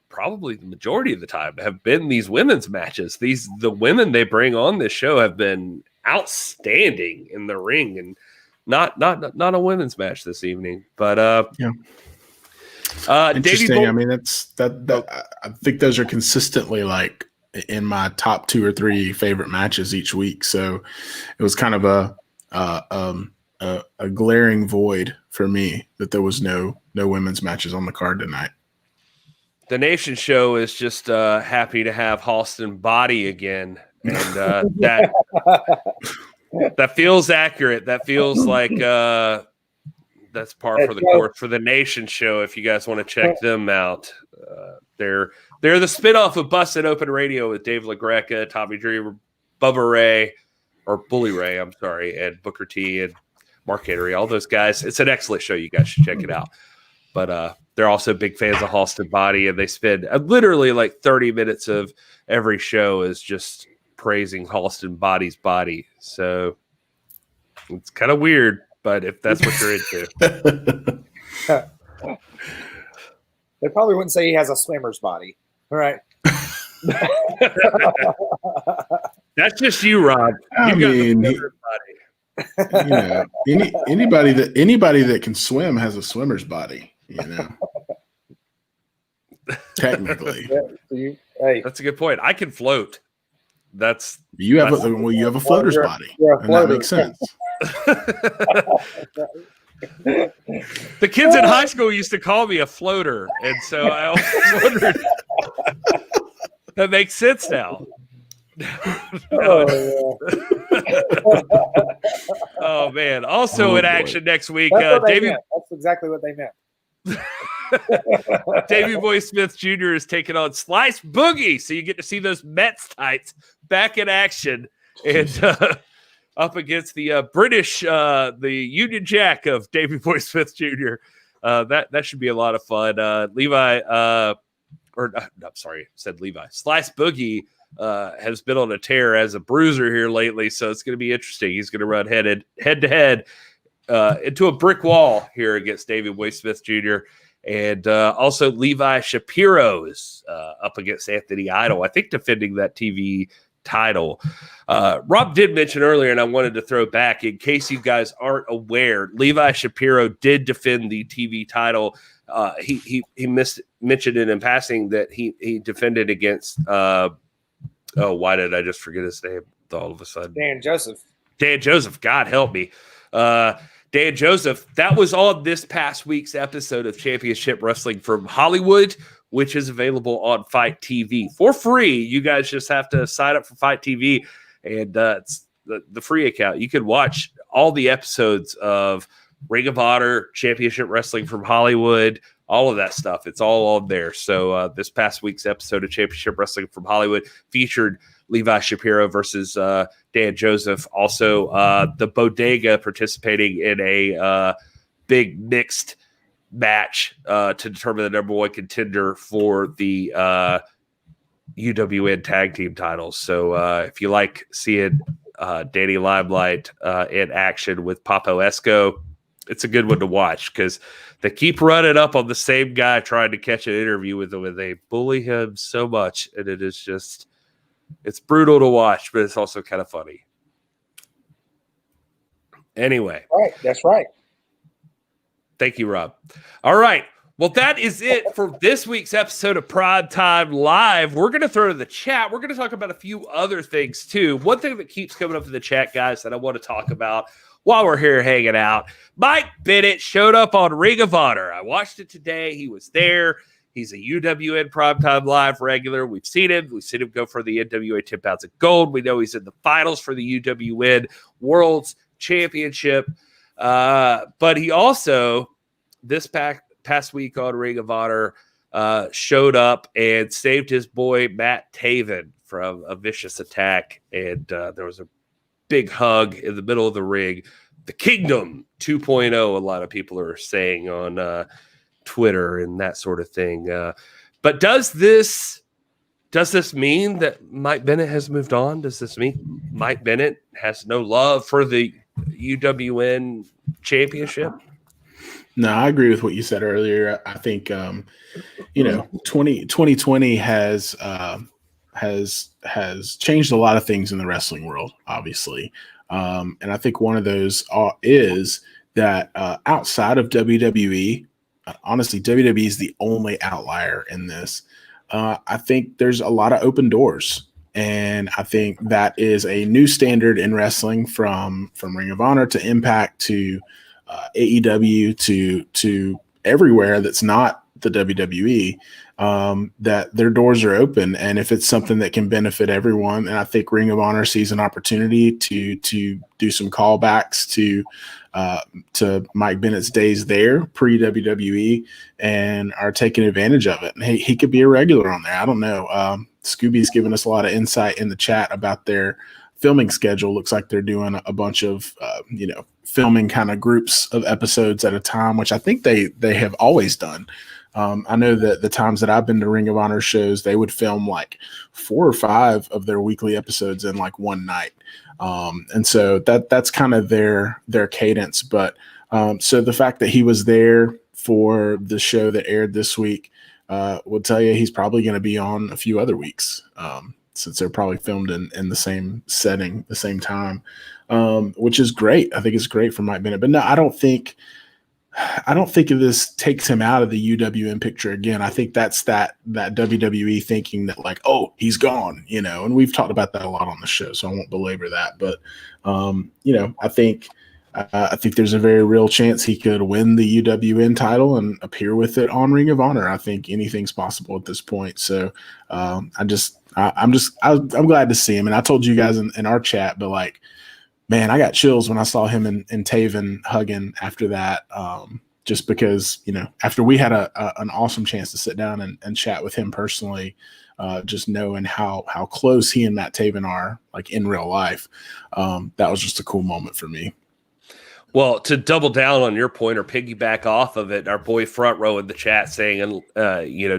A: probably the majority of the time have been these women's matches. The women they bring on this show have been outstanding in the ring, and not a women's match this evening. But
B: interesting. I mean, that I think those are consistently like in my top 2 or 3 favorite matches each week. So it was kind of a glaring void for me that there was no women's matches on the card tonight.
A: The Nation show is just happy to have Halston Body again, and that feels accurate. That feels like that's par for the course for the Nation show. If you guys want to check them out, they're the spinoff of Busted Open Radio with Dave LaGreca, Tommy Dreamer, Bubba Ray, or Bully Ray, I'm sorry, and Booker T and Mark Henry, all those guys. It's an excellent show. You guys should check it out. But they're also big fans of Halston Body, and they spend literally like 30 minutes of every show is just praising Halston Body's body. So it's kind of weird, but if that's what you're into.
C: They probably wouldn't say he has a swimmer's body. All right.
A: That's just you, Rob.
B: I mean, anybody that can swim has a swimmer's body, technically.
C: Hey.
A: That's a good point. I can float.
B: You have a floater's body, and that makes sense.
A: The kids in high school used to call me a floater, and so I always wondered. That makes sense now. Oh man! Also in action next week, Davey.
C: That's exactly what they meant.
A: Davey Boy Smith Jr. is taking on Slice Boogie, so you get to see those Mets tights back in action, and up against the British, the Union Jack of Davey Boy Smith Jr. that should be a lot of fun. Levi, said Levi. Slice Boogie has been on a tear as a bruiser here lately, so it's going to be interesting. He's going to run head to head into a brick wall here against David Boy Smith Jr. And also Levi Shapiro is up against Anthony Idol, I think defending that TV title. Rob did mention earlier, and I wanted to throw back in case you guys aren't aware, Levi Shapiro did defend the TV title. He mentioned it in passing that he defended against why did I just forget his name all of a sudden? Dan Joseph, God help me. Dan Joseph, that was on this past week's episode of Championship Wrestling from Hollywood, which is available on Fight TV for free. You guys just have to sign up for Fight TV, and it's the free account. You can watch all the episodes of Ring of Honor, Championship Wrestling from Hollywood, all of that stuff. It's all on there. So this past week's episode of Championship Wrestling from Hollywood featured Levi Shapiro versus Dan Joseph. Also, the Bodega participating in a big mixed match to determine the number one contender for the UWN tag team titles. So if you like seeing Danny Limelight in action with Papo Esco, it's a good one to watch because they keep running up on the same guy trying to catch an interview with him, and they bully him so much, and it is just, it's brutal to watch, but it's also kind of funny. Anyway.
C: Right, that's right.
A: Thank you, Rob. All right. Well, that is it for this week's episode of Primetime Live. We're going to throw to the chat. We're going to talk about a few other things, too. One thing that keeps coming up in the chat, guys, that I want to talk about while we're here hanging out, Mike Bennett showed up on Ring of Honor. I watched it today. He was there. He's a UWN Primetime Live regular. We've seen him. We've seen him go for the NWA 10 pounds of gold. We know he's in the finals for the UWN World's Championship. But he also, this past week on Ring of Honor, showed up and saved his boy Matt Taven from a vicious attack. And there was a big hug in the middle of the ring. The Kingdom 2.0, a lot of people are saying on Twitter and that sort of thing. But does this mean that Mike Bennett has moved on? Does this mean Mike Bennett has no love for the UWN championship?
B: No, I agree with what you said earlier. I think 2020 has changed a lot of things in the wrestling world, obviously. And I think one of those is that outside of WWE, honestly, WWE is the only outlier in this. I think there's a lot of open doors. And I think that is a new standard in wrestling from Ring of Honor to Impact to AEW to everywhere that's not the WWE, that their doors are open. And if it's something that can benefit everyone, and I think Ring of Honor sees an opportunity to do some callbacks to Mike Bennett's days there pre-WWE and are taking advantage of it. And he could be a regular on there. I don't know. Scooby's given us a lot of insight in the chat about their filming schedule. Looks like they're doing a bunch of, filming kind of groups of episodes at a time, which I think they have always done. I know that the times that I've been to Ring of Honor shows, they would film like 4 or 5 of their weekly episodes in like one night. And so that's kind of their cadence. But so the fact that he was there for the show that aired this week would tell you he's probably going to be on a few other weeks, since they're probably filmed in the same setting, the same time, which is great. I think it's great for Mike Bennett. But no, I don't think this takes him out of the UWN picture again. I think that's that WWE thinking that like, oh, he's gone, and we've talked about that a lot on the show, so I won't belabor that. But, I think there's a very real chance he could win the UWN title and appear with it on Ring of Honor. I think anything's possible at this point. So I'm glad to see him. And I told you guys in our chat, but like, man, I got chills when I saw him and Taven hugging after that. Just because, after we had an awesome chance to sit down and chat with him personally, just knowing how close he and Matt Taven are like in real life. That was just a cool moment for me.
A: Well, to double down on your point or piggyback off of it, our boy Front Row in the chat saying,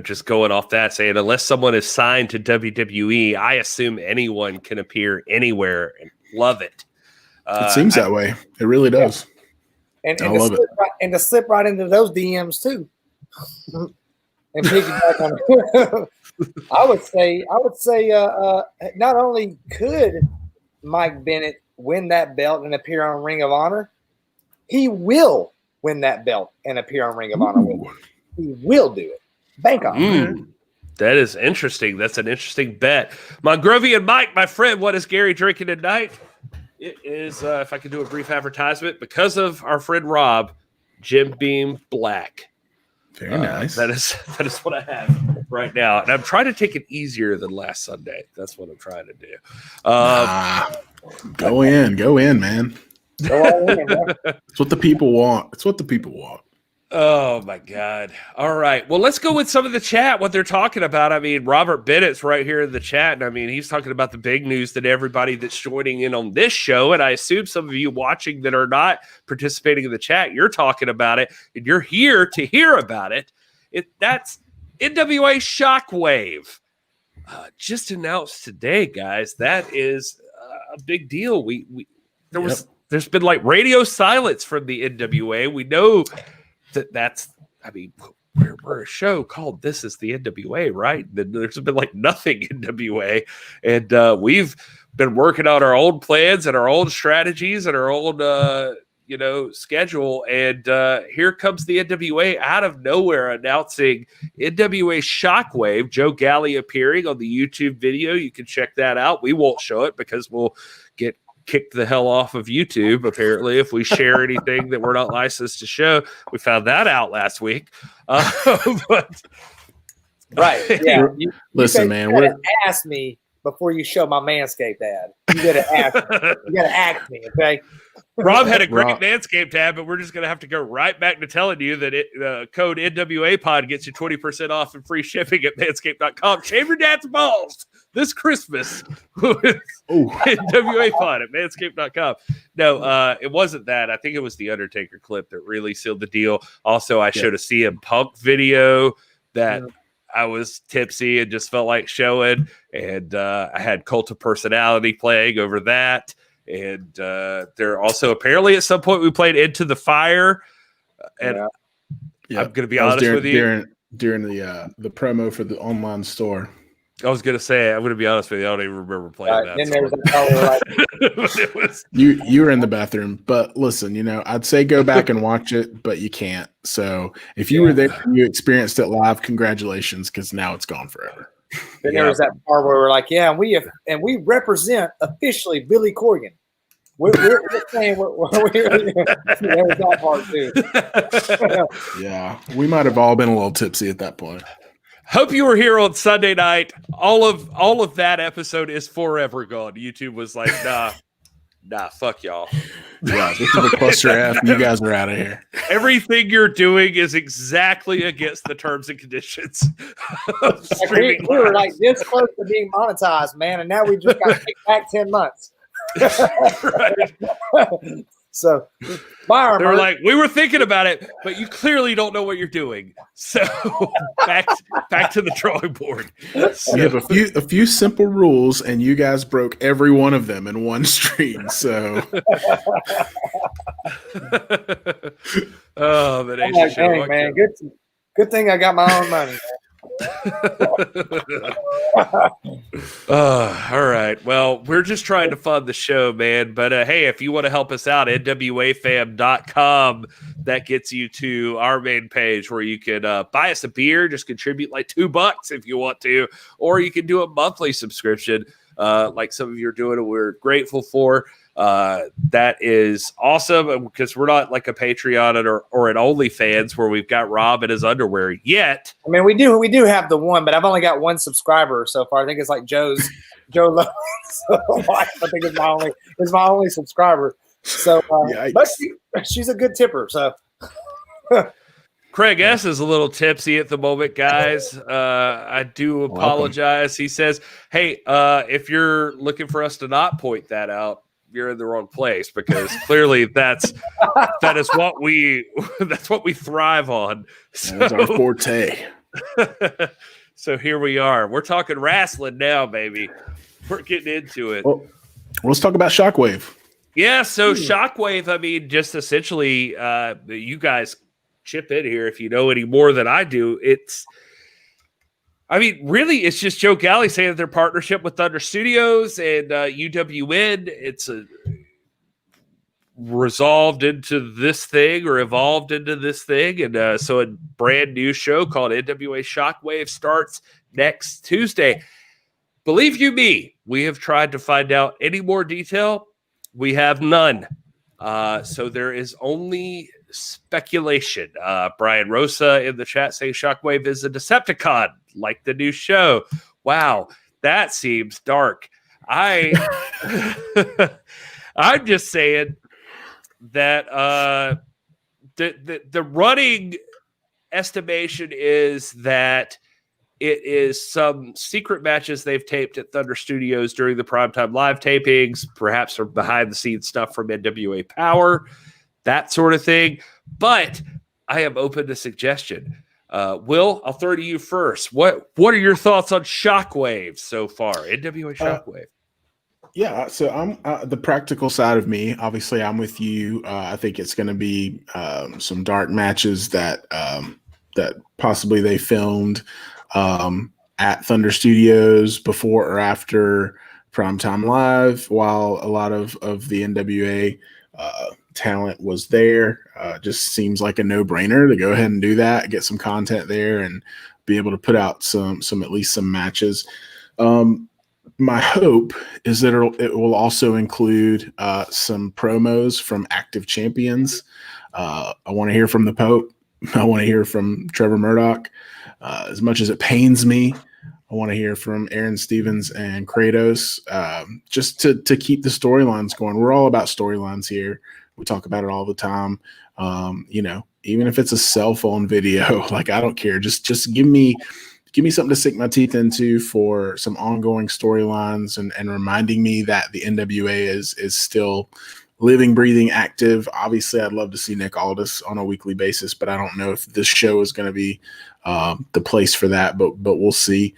A: just going off that, saying, unless someone is signed to WWE, I assume anyone can appear anywhere and love it.
B: It seems that way. It really does.
C: And to slip right into those DMs too. And piggyback on it. I would say, not only could Mike Bennett win that belt and appear on Ring of Honor, he will win that belt and appear on Ring of Honor. He will do it. Bank on it.
A: That is interesting. That's an interesting bet. Mongrovian Mike, my friend, what is Gary drinking tonight? It is, if I could do a brief advertisement, because of our friend Rob, Jim Beam Black.
B: Very nice.
A: That is what I have right now. And I'm trying to take it easier than last Sunday. That's what I'm trying to do.
B: Go in, man. It's what the people want.
A: Oh, my God. All right. Well, let's go with some of the chat, what they're talking about. I mean, Robert Bennett's right here in the chat. And I mean, he's talking about the big news that everybody that's joining in on this show, and I assume some of you watching that are not participating in the chat, you're talking about it, and you're here to hear about it. That's NWA Shockwave. Just announced today, guys. That is a big deal. There's been like radio silence from the NWA. We know we're a show called This Is the NWA, right? There's been like nothing NWA. And we've been working on our own plans and our own strategies and our own, schedule. And here comes the NWA out of nowhere announcing NWA Shockwave, Joe Galley appearing on the YouTube video. You can check that out. We won't show it because we'll get kicked the hell off of YouTube, apparently, if we share anything that we're not licensed to show. We found that out last week. But
C: right. Yeah.
B: Listen, man,
C: ask me before you show my Manscaped ad. You gotta ask me, okay?
A: Rob had a great Manscaped ad, but we're just gonna have to go right back to telling you that code NWA Pod gets you 20% off and free shipping at manscaped.com. Shave your dad's balls this Christmas with NWA Pod at manscaped.com. No, it wasn't that. I think it was the Undertaker clip that really sealed the deal. Also, I showed a CM Punk video that I was tipsy and just felt like showing. And I had Cult of Personality playing over that. And there also, apparently at some point, we played Into the Fire. And I'm going to be honest with you.
B: During the promo for the online store.
A: I was going to say, I'm going to be honest with you. I don't even remember playing that.
C: Then there was
B: you were in the bathroom, but listen, I'd say go back and watch it, but you can't. So if you were there and you experienced it live, congratulations, because now it's gone forever.
C: Then there was that part where we're like, we represent officially Billy Corgan. We're saying there was that part too.
B: Yeah, we might have all been a little tipsy at that point.
A: Hope you were here on Sunday night. All of that episode is forever gone. YouTube was like, nah, fuck y'all.
B: Yeah, this is a cluster F. You guys are out of here.
A: Everything you're doing is exactly against the terms and conditions.
C: We were like this close to being monetized, man, and now we just got kicked back 10 months.
A: Right.
C: So
A: they were like, we were thinking about it, but you clearly don't know what you're doing. So back to the drawing board. So,
B: we have a few simple rules, and you guys broke every one of them in one stream. So,
A: but
C: dang, man, good thing I got my own money.
A: All right. Well, we're just trying to fund the show, man. But hey, if you want to help us out, NWAfam.com. That gets you to our main page where you can buy us a beer, just contribute like $2 if you want to, or you can do a monthly subscription like some of you are doing, and we're grateful for. That is awesome because we're not like a Patreon or an OnlyFans where we've got Rob in his underwear yet.
C: I mean, we do have the one, but I've only got one subscriber so far. I think it's like Joe Lowe. So I think it's my only subscriber. So, but she's a good tipper. So.
A: Craig S. is a little tipsy at the moment, guys. I do apologize. He says, hey, if you're looking for us to not point that out, you're in the wrong place, because clearly that is what we thrive on.
B: That's our forte.
A: So here we are. We're talking wrestling now, baby. We're getting into it.
B: Well, let's talk about Shockwave.
A: Yeah, so Shockwave, I mean, just essentially, you guys chip in here if you know any more than I do. Really, it's just Joe Galley saying that their partnership with Thunder Studios and UWN, it's resolved into this thing or evolved into this thing. And so a brand new show called NWA Shockwave starts next Tuesday. Believe you me, we have tried to find out any more detail. We have none. So there is only speculation. Brian Rosa in the chat saying Shockwave is a Decepticon, like the new show. Wow, that seems dark. I'm just saying that the running estimation is that it is some secret matches they've taped at Thunder Studios during the Primetime live tapings, perhaps some behind-the-scenes stuff from NWA Power, that sort of thing. But I am open to suggestion. Will, I'll throw to you first. What are your thoughts on Shockwave so far? NWA Shockwave.
B: Yeah, so I'm the practical side of me. Obviously, I'm with you. I think it's going to be some dark matches that possibly they filmed at Thunder Studios before or after Primetime Live, while a lot of the NWA talent was there. Just seems like a no-brainer to go ahead and do that, get some content there, and be able to put out some at least some matches. My hope is that it will also include some promos from active champions. I want to hear from the Pope. I want to hear from Trevor Murdoch. As much as it pains me, I want to hear from Aaron Stevens and Kratos, just to keep the storylines going. We're all about storylines here. We talk about it all the time. Even if it's a cell phone video, like, I don't care. Just give me something to sink my teeth into for some ongoing storylines and reminding me that the NWA is still living, breathing, active. Obviously, I'd love to see Nick Aldis on a weekly basis, but I don't know if this show is going to be the place for that, but we'll see.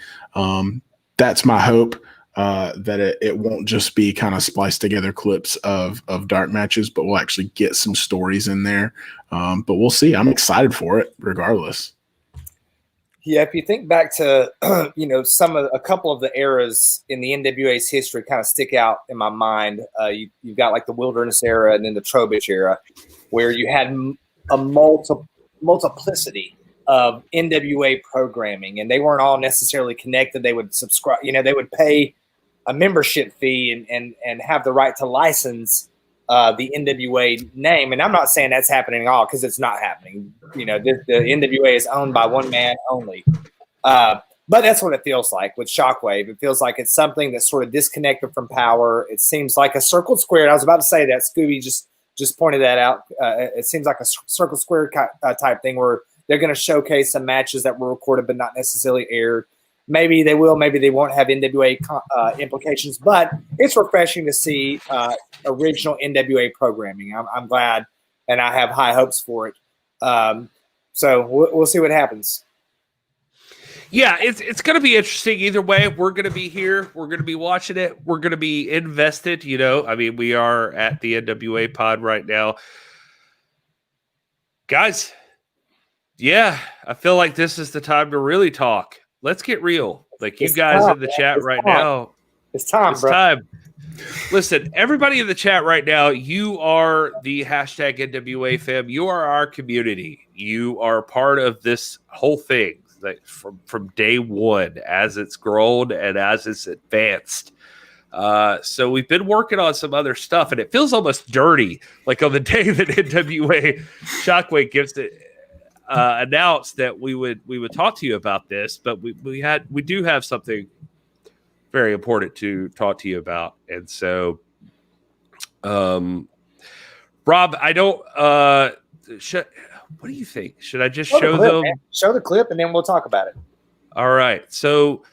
B: That's my hope, that it won't just be kind of spliced together clips of dark matches, but we'll actually get some stories in there. But we'll see. I'm excited for it regardless.
C: Yeah, if you think back to a couple of the eras in the NWA's history kind of stick out in my mind. You've got like the Wilderness era and then the Trowbridge era, where you had a multiplicity of NWA programming, and they weren't all necessarily connected. They would subscribe, they would pay a membership fee and have the right to license the NWA name. And I'm not saying that's happening at all, because it's not happening. The NWA is owned by one man only. But that's what it feels like with Shockwave. It feels like it's something that's sort of disconnected from Power. It seems like a circled square. And I was about to say that. Scooby just pointed that out. It seems like a circle square type thing where they're going to showcase some matches that were recorded but not necessarily aired. Maybe they will, maybe they won't have NWA implications, but it's refreshing to see original NWA programming. I'm glad, and I have high hopes for it. So we'll see what happens.
A: Yeah, it's going to be interesting either way. We're going to be here. We're going to be watching it. We're going to be invested. We are at the NWA pod right now. Guys, yeah, I feel like this is the time to really talk. Let's get real. Like, you guys in the chat right now.
C: It's time, bro.
A: Time. Listen, everybody in the chat right now, you are the hashtag NWA fam. You are our community. You are part of this whole thing, like, from day one, as it's grown and as it's advanced. So we've been working on some other stuff, and it feels almost dirty. Like, on the day that NWA Shockwave gives it announced that we would talk to you about this, but we do have something very important to talk to you about. And so, Rob, I don't. What do you think? Should I just show them?
C: Man. Show the clip, and then we'll talk about it.
A: All right. So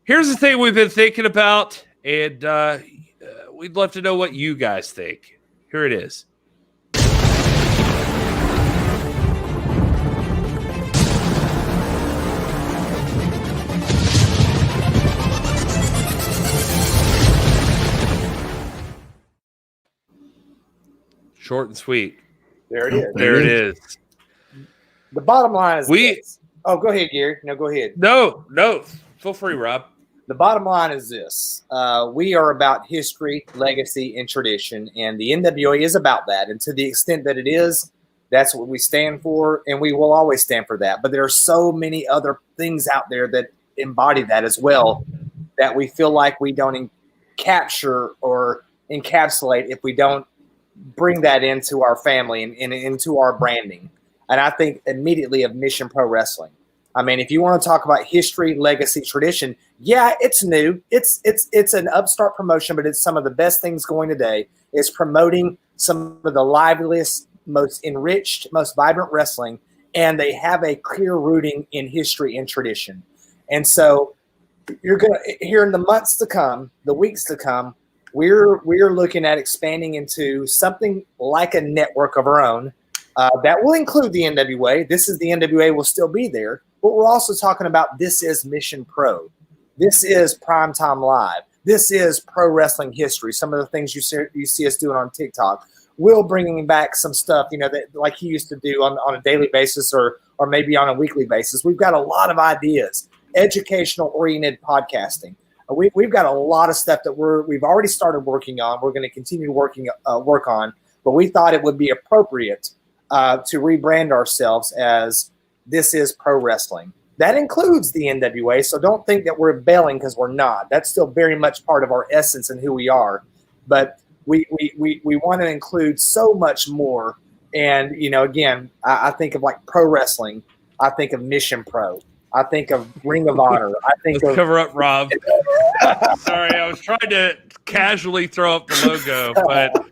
A: here's the thing we've been thinking about, and we'd love to know what you guys think. Here it is. Short and sweet.
C: There it is.
A: There it is.
C: The bottom line is this. Oh, go ahead, Gary. No, go ahead.
A: No. Feel free, Rob.
C: The bottom line is this. We are about history, legacy, and tradition, and the NWA is about that. And to the extent that it is, that's what we stand for, and we will always stand for that. But there are so many other things out there that embody that as well that we feel like we don't capture or encapsulate if we don't bring that into our family and into our branding. And I think immediately of Mission Pro Wrestling. I mean, if you want to talk about history, legacy, tradition, yeah, it's new. It's an upstart promotion, but it's some of the best things going today. It's promoting some of the liveliest, most enriched, most vibrant wrestling, and they have a clear rooting in history and tradition. And so you're going to, here in the months to come, the weeks to come, we're looking at expanding into something like a network of our own that will include the NWA. This is the NWA will still be there, but we're also talking about this is Mission Pro. This is Primetime Live. This is pro wrestling history. Some of the things you see us doing on TikTok. Will bringing back some stuff, that like he used to do on a daily basis or maybe on a weekly basis. We've got a lot of ideas, educational oriented podcasting. We've got a lot of stuff that we've already started working on. We're going to continue work on, but we thought it would be appropriate to rebrand ourselves as This Is Pro Wrestling. That includes the NWA, so don't think that we're bailing because we're not. That's still very much part of our essence and who we are. But we want to include so much more. And, again, I think of like pro wrestling. I think of Mission Pro. I think of Ring of Honor.
A: Let's cover up, Rob. Sorry, I was trying to casually throw up the logo, but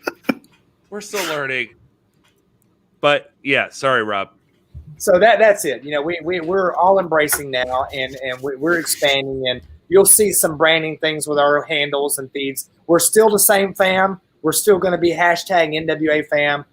A: we're still learning. But, yeah, sorry, Rob.
C: So that's it. We're all embracing now, and we're expanding, and you'll see some branding things with our handles and feeds. We're still the same fam. We're still going to be hashtag NWA fam,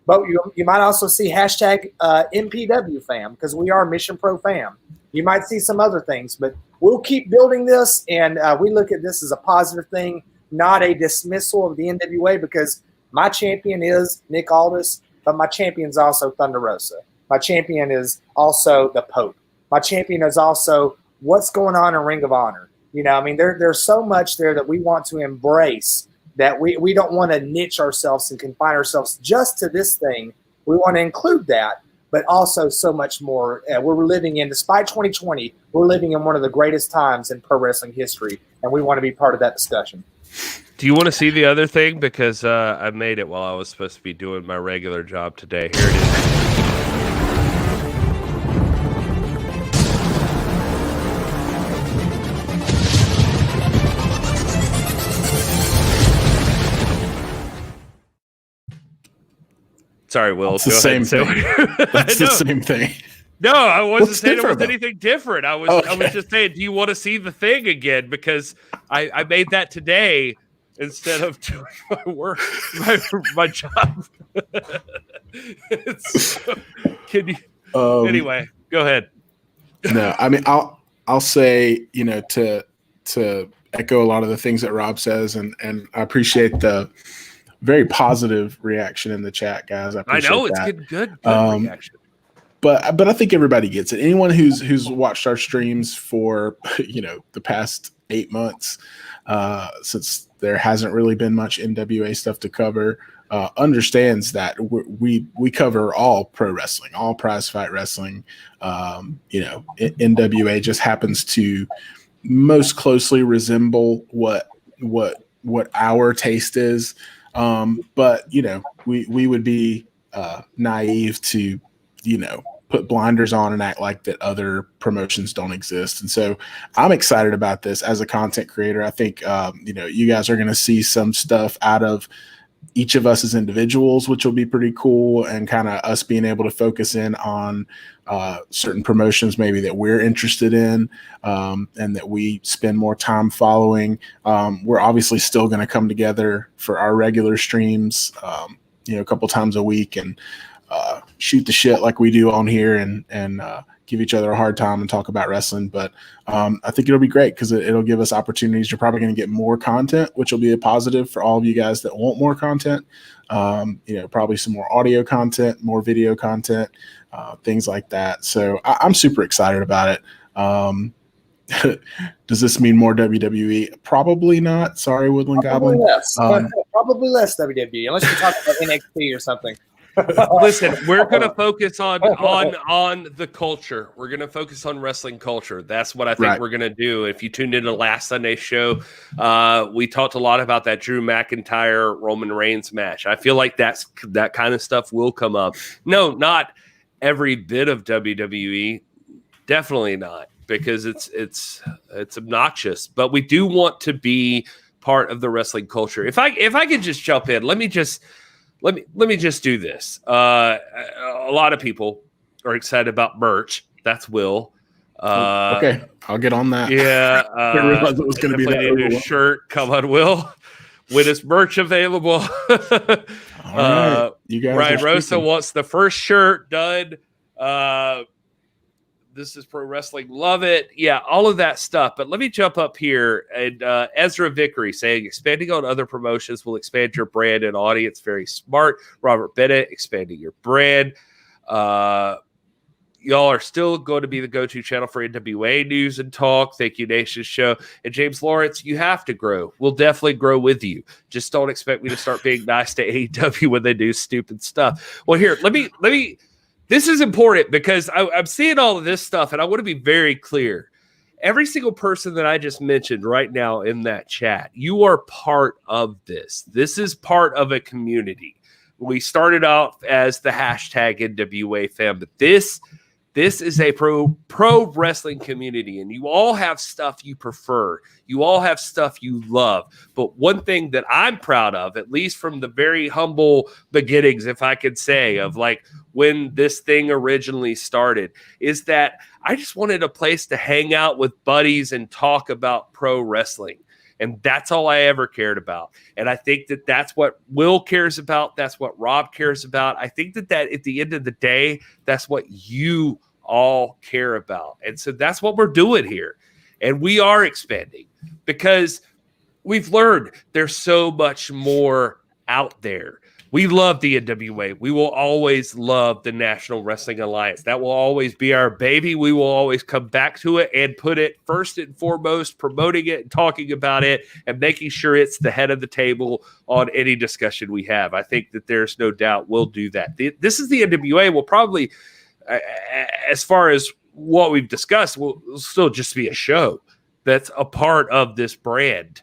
C: but you might also see hashtag MPW fam because we are Mission Pro fam. You might see some other things, but we'll keep building this, and we look at this as a positive thing, not a dismissal of the NWA, because my champion is Nick Aldis, but my champion is also Thunder Rosa. My champion is also the Pope. My champion is also what's going on in Ring of Honor. There's so much there that we want to embrace that we don't want to niche ourselves and confine ourselves just to this thing. We want to include that, but also so much more. We're living in, despite 2020, we're living in one of the greatest times in pro wrestling history, and we want to be part of that discussion.
A: Do you want to see the other thing? Because I made it while I was supposed to be doing my regular job today. Here it is. Sorry, Will.
B: It's the same thing. That's the same thing.
A: No, I wasn't saying it was anything different. I was just saying, do you want to see the thing again? Because I made that today instead of doing my work, my job. Can you? Anyway, go ahead.
B: No, I mean, I'll say, to echo a lot of the things that Rob says, and I appreciate the very positive reaction in the chat, guys. I know
A: it's good reaction.
B: But I think everybody gets it. Anyone who's watched our streams for the past 8 months, since there hasn't really been much NWA stuff to cover, understands that we cover all pro wrestling, all prize fight wrestling. NWA just happens to most closely resemble what our taste is. But we would be naive to put blinders on and act like that other promotions don't exist. And so I'm excited about this as a content creator. I think you guys are going to see some stuff out of each of us as individuals, which will be pretty cool, and kind of us being able to focus in on certain promotions maybe that we're interested in, and that we spend more time following. We're obviously still going to come together for our regular streams, a couple times a week, and shoot the shit like we do on here, and give each other a hard time and talk about wrestling. But I think it'll be great because it'll give us opportunities. You're probably going to get more content, which will be a positive for all of you guys that want more content. Probably some more audio content, more video content, things like that. So I'm super excited about it. Does this mean more WWE? Probably not. Sorry, Woodland
C: Probably
B: Goblin.
C: less. Probably less WWE, unless you're talking about NXT or something.
A: Listen, we're going to focus on the culture. We're going to focus on wrestling culture. That's what I think we're going to do. If you tuned into last Sunday's show, we talked a lot about that Drew McIntyre Roman Reigns match. I feel like that kind of stuff will come up. No, not every bit of WWE. Definitely not, because it's obnoxious. But we do want to be part of the wrestling culture. If I could just jump in, let me just do this. A lot of people are excited about merch. That's Will.
B: Okay, I'll get on that.
A: Yeah,
B: I realized it was going to be that.
A: New shirt. Come on, Will. When is merch available?
B: All right, you guys.
A: Ryan Rosa wants the first shirt done. This is pro wrestling. Love it. Yeah, all of that stuff. But let me jump up here. And Ezra Vickery saying, expanding on other promotions will expand your brand and audience. Very smart. Robert Bennett, expanding your brand. Y'all are still going to be the go-to channel for NWA news and talk. Thank you, Nation Show. And James Lawrence, you have to grow. We'll definitely grow with you. Just don't expect me to start being nice to AEW when they do stupid stuff. Well, here, let me. This is important because I'm seeing all of this stuff, and I want to be very clear. Every single person that I just mentioned right now in that chat, you are part of this. This is part of a community. We started out as the hashtag NWA fan, but this is a pro wrestling community, and you all have stuff you prefer. You all have stuff you love. But one thing that I'm proud of, at least from the very humble beginnings, if I could say, of like when this thing originally started, is that I just wanted a place to hang out with buddies and talk about pro wrestling. And that's all I ever cared about. And I think that that's what Will cares about. That's what Rob cares about. I think that at the end of the day, that's what you all care about. And so that's what we're doing here. And we are expanding because we've learned there's so much more out there. We love the NWA. We will always love the National Wrestling Alliance. That will always be our baby. We will always come back to it and put it first and foremost, promoting it and talking about it and making sure it's the head of the table on any discussion we have. I think that there's no doubt we'll do that. This is the NWA. We'll probably, as far as what we've discussed, will still just be a show that's a part of this brand.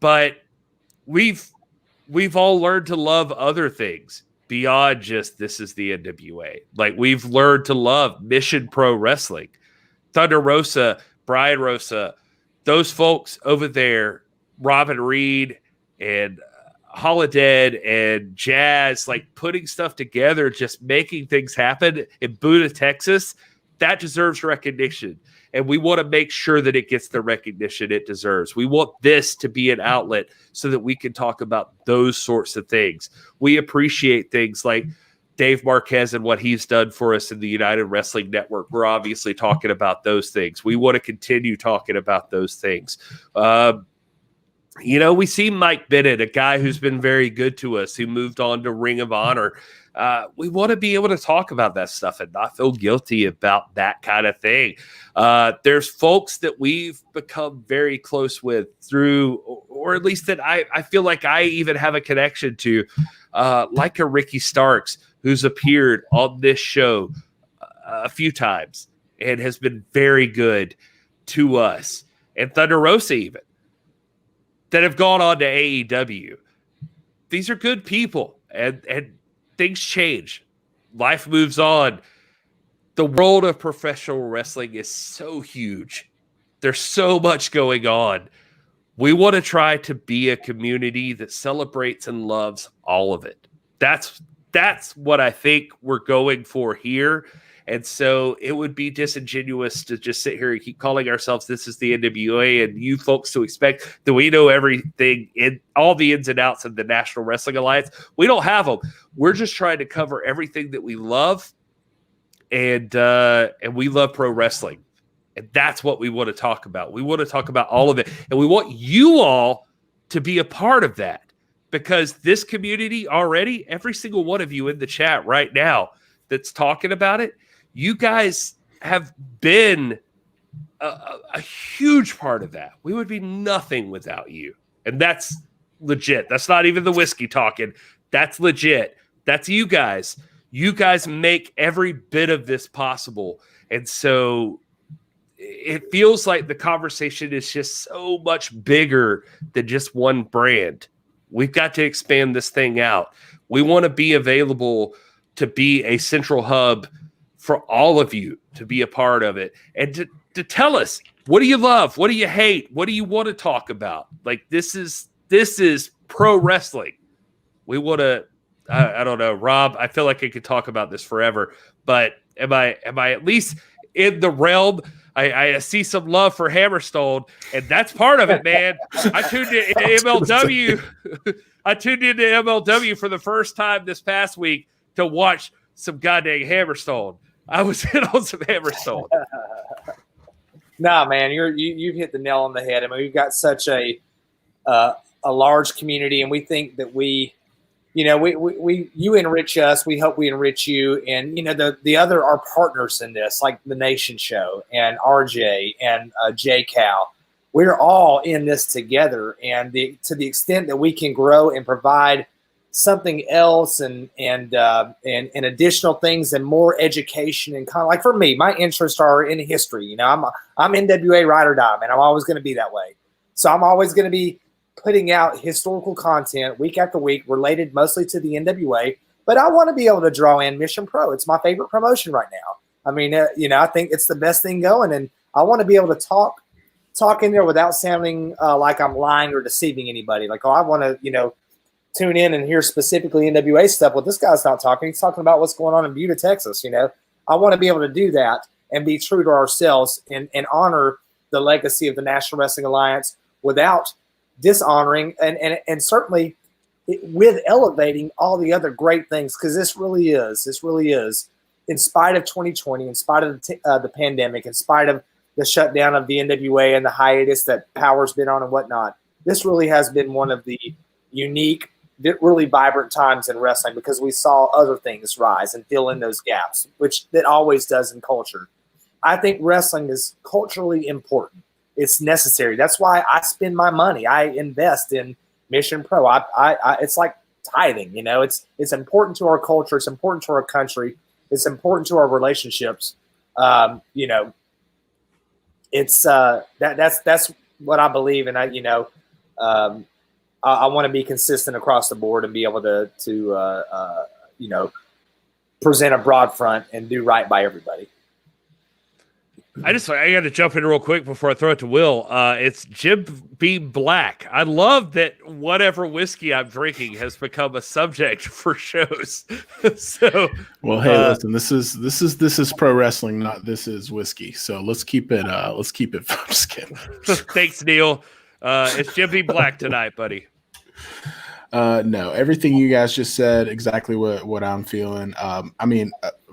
A: But we've all learned to love other things beyond just this is the NWA. Like we've learned to love Mission Pro Wrestling, Thunder Rosa, Brian Rosa, those folks over there, Robin Reed and Holodead and Jazz, like putting stuff together, just making things happen in Buda, Texas. That deserves recognition. And we want to make sure that it gets the recognition it deserves. We want this to be an outlet so that we can talk about those sorts of things. We appreciate things like Dave Marquez and what he's done for us in the United Wrestling Network. We're obviously talking about those things. We want to continue talking about those things. We see Mike Bennett, a guy who's been very good to us, who moved on to Ring of Honor. We want to be able to talk about that stuff and not feel guilty about that kind of thing. There's folks that we've become very close with through, or at least that I feel like I even have a connection to, like a Ricky Starks, who's appeared on this show a few times and has been very good to us. And Thunder Rosa even, that have gone on to AEW. These are good people, and things change. Life moves on. The world of professional wrestling is so huge. There's so much going on. We want to try to be a community that celebrates and loves all of it. That's what I think we're going for here. And so it would be disingenuous to just sit here and keep calling ourselves this is the NWA and you folks to expect that we know everything in all the ins and outs of the National Wrestling Alliance. We don't have them. We're just trying to cover everything that we love, and we love pro wrestling. And that's what we want to talk about. We want to talk about all of it. And we want you all to be a part of that, because this community already, every single one of you in the chat right now that's talking about it, you guys have been a huge part of that. We would be nothing without you. And that's legit. That's not even the whiskey talking. That's legit. That's you guys. You guys make every bit of this possible. And so it feels like the conversation is just so much bigger than just one brand. We've got to expand this thing out. We want to be available to be a central hub for all of you to be a part of it, and to tell us, what do you love? What do you hate? What do you want to talk about? Like, this is pro wrestling. We want to, I don't know, Rob, I feel like I could talk about this forever, but am I at least in the realm? I see some love for Hammerstone, and that's part of it, man. I tuned into MLW. I tuned into MLW for the first time this past week to watch some goddamn Hammerstone. I was in on some Hammerstone.
C: Nah, man, you've hit the nail on the head. I mean, we've got such a large community, and we think that we you enrich us. We hope we enrich you. And, the other, our partners in this, like the Nation Show and RJ and J Cal, we're all in this together. And to the extent that we can grow and provide something else and additional things and more education and kind of like, for me, my interests are in history. I'm NWA ride or die, man. I'm always going to be that way. So I'm always going to be putting out historical content week after week related mostly to the NWA, but I want to be able to draw in Mission Pro. It's my favorite promotion right now. I mean, I think it's the best thing going, and I want to be able to talk in there without sounding like I'm lying or deceiving anybody. Like, I want to, tune in and hear specifically NWA stuff. Well, this guy's not talking. He's talking about what's going on in Buda, Texas. I want to be able to do that and be true to ourselves and honor the legacy of the National Wrestling Alliance without dishonoring and certainly with elevating all the other great things, because this really is, in spite of 2020, in spite of the pandemic, in spite of the shutdown of the NWA and the hiatus that Power's been on and whatnot, this really has been one of the unique, really vibrant times in wrestling, because we saw other things rise and fill in those gaps, which it always does in culture. I think wrestling is culturally important. It's necessary. That's why I spend my money. I invest in Mission Pro. It's like tithing. It's important to our culture. It's important to our country. It's important to our relationships. It's that's what I believe, and I want to be consistent across the board and be able to present a broad front and do right by everybody.
A: I got to jump in real quick before I throw it to Will. It's Jim B. Black. I love that whatever whiskey I'm drinking has become a subject for shows. So,
B: well, hey, listen, this is pro wrestling, not this is whiskey. So let's keep it. I'm just kidding.
A: Thanks, Neil. It's Jim B. Black tonight, buddy.
B: No, everything you guys just said, exactly what I'm feeling.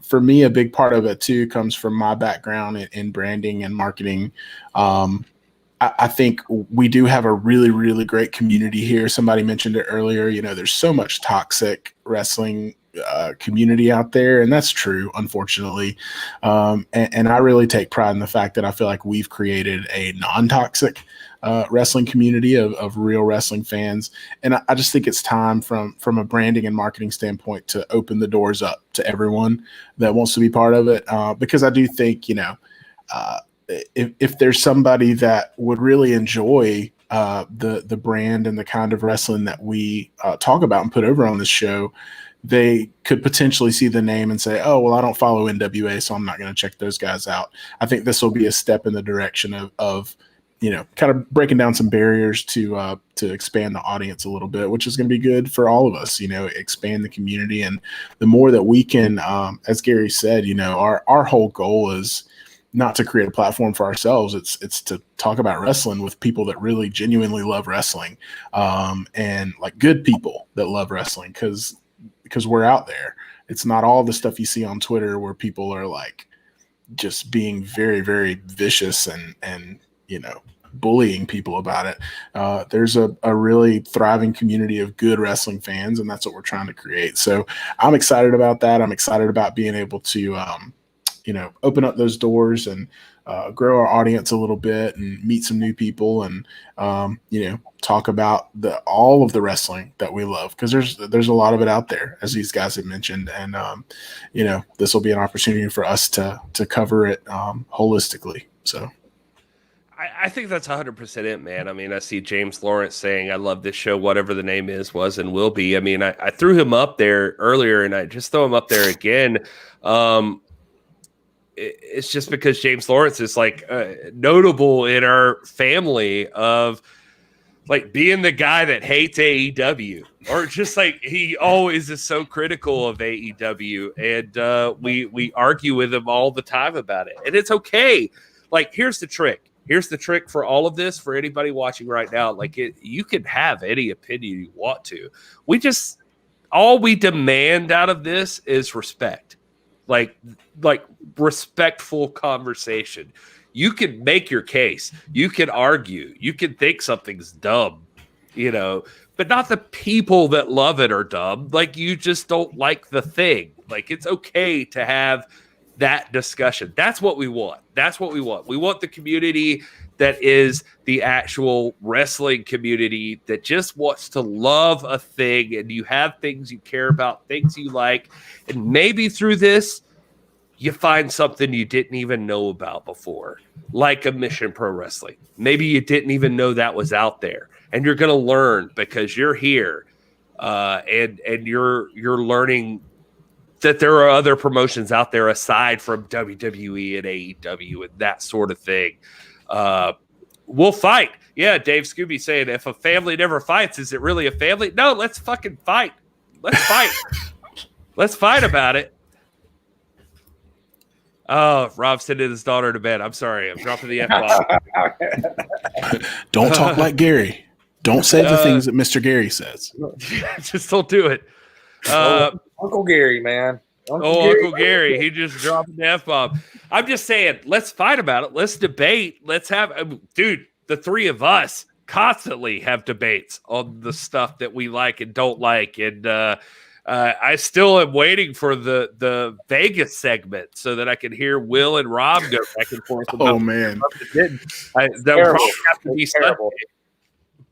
B: For me, a big part of it too comes from my background in branding and marketing. I think we do have a really, really great community here. Somebody mentioned it earlier. There's so much toxic wrestling community out there, and that's true, unfortunately. And I really take pride in the fact that I feel like we've created a non-toxic wrestling community of real wrestling fans. And I just think it's time from a branding and marketing standpoint to open the doors up to everyone that wants to be part of it. Because I do think, if there's somebody that would really enjoy the brand and the kind of wrestling that we talk about and put over on this show, they could potentially see the name and say, oh, well, I don't follow NWA, so I'm not going to check those guys out. I think this will be a step in the direction of kind of breaking down some barriers to expand the audience a little bit, which is going to be good for all of us, expand the community. And the more that we can, as Gary said, our whole goal is not to create a platform for ourselves. It's to talk about wrestling with people that really genuinely love wrestling, and like good people that love wrestling, because we're out there. It's not all the stuff you see on Twitter where people are like just being very, very vicious and bullying people about it. There's a really thriving community of good wrestling fans, and that's what we're trying to create. So I'm excited about that. I'm excited about being able to open up those doors and grow our audience a little bit and meet some new people and talk about all of the wrestling that we love, because there's a lot of it out there, as these guys have mentioned. And this will be an opportunity for us to cover it holistically. So
A: I think that's 100% it, man. I mean, I see James Lawrence saying, I love this show, whatever the name was and will be. I mean, I threw him up there earlier, and I just throw him up there again. It's just because James Lawrence is like notable in our family of like being the guy that hates AEW, or just like he always is so critical of AEW. And we argue with him all the time about it. And it's okay. Like, here's the trick. Here's the trick for all of this, for anybody watching right now. Like, you can have any opinion you want to. All we demand out of this is respect. Like respectful conversation. You can make your case. You can argue. You can think something's dumb, but not the people that love it are dumb. Like, you just don't like the thing. Like, it's okay to have that discussion. That's what we want. We want the community that is the actual wrestling community that just wants to love a thing, and you have things you care about, things you like, and maybe through this you find something you didn't even know about before, like a Mission Pro Wrestling. Maybe you didn't even know that was out there, and you're going to learn because you're here, and you're learning that there are other promotions out there aside from WWE and AEW and that sort of thing. We'll fight. Yeah, Dave Scooby saying, if a family never fights, is it really a family? No, let's fucking fight. Let's fight. Let's fight about it. Oh, Rob sending his daughter to bed. I'm sorry. I'm dropping the F-bomb.
B: Don't talk like Gary. Don't say the things that Mr. Gary says.
A: Just don't do it.
C: Uncle Gary, man.
A: Uncle Gary. He just dropped the F-bomb. I'm just saying, let's fight about it. Let's debate. Let's have, dude, the three of us constantly have debates on the stuff that we like and don't like. And I still am waiting for the Vegas segment so that I can hear Will and Rob go back and forth.
B: Oh, man.
A: That would have to be terrible.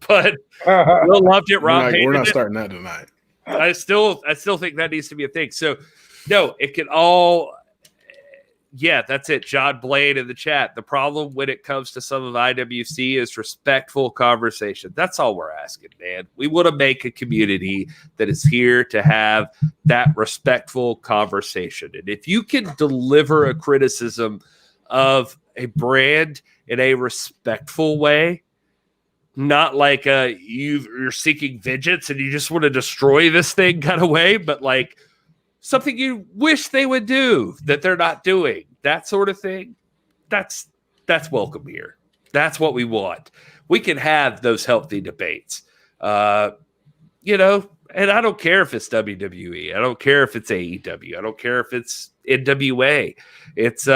A: But Will loved it. Rob
B: we're not starting that tonight.
A: I still think that needs to be a thing. So, no, it can all. Yeah, that's it. John Blaine in the chat. The problem when it comes to some of IWC is respectful conversation. That's all we're asking, man. We want to make a community that is here to have that respectful conversation. And if you can deliver a criticism of a brand in a respectful way, not like you're seeking vengeance and you just want to destroy this thing kind of way, but like something you wish they would do that they're not doing, that sort of thing, that's welcome here. That's what we want. We can have those healthy debates, and I don't care if it's WWE. I don't care if it's AEW. I don't care if it's NWA. It's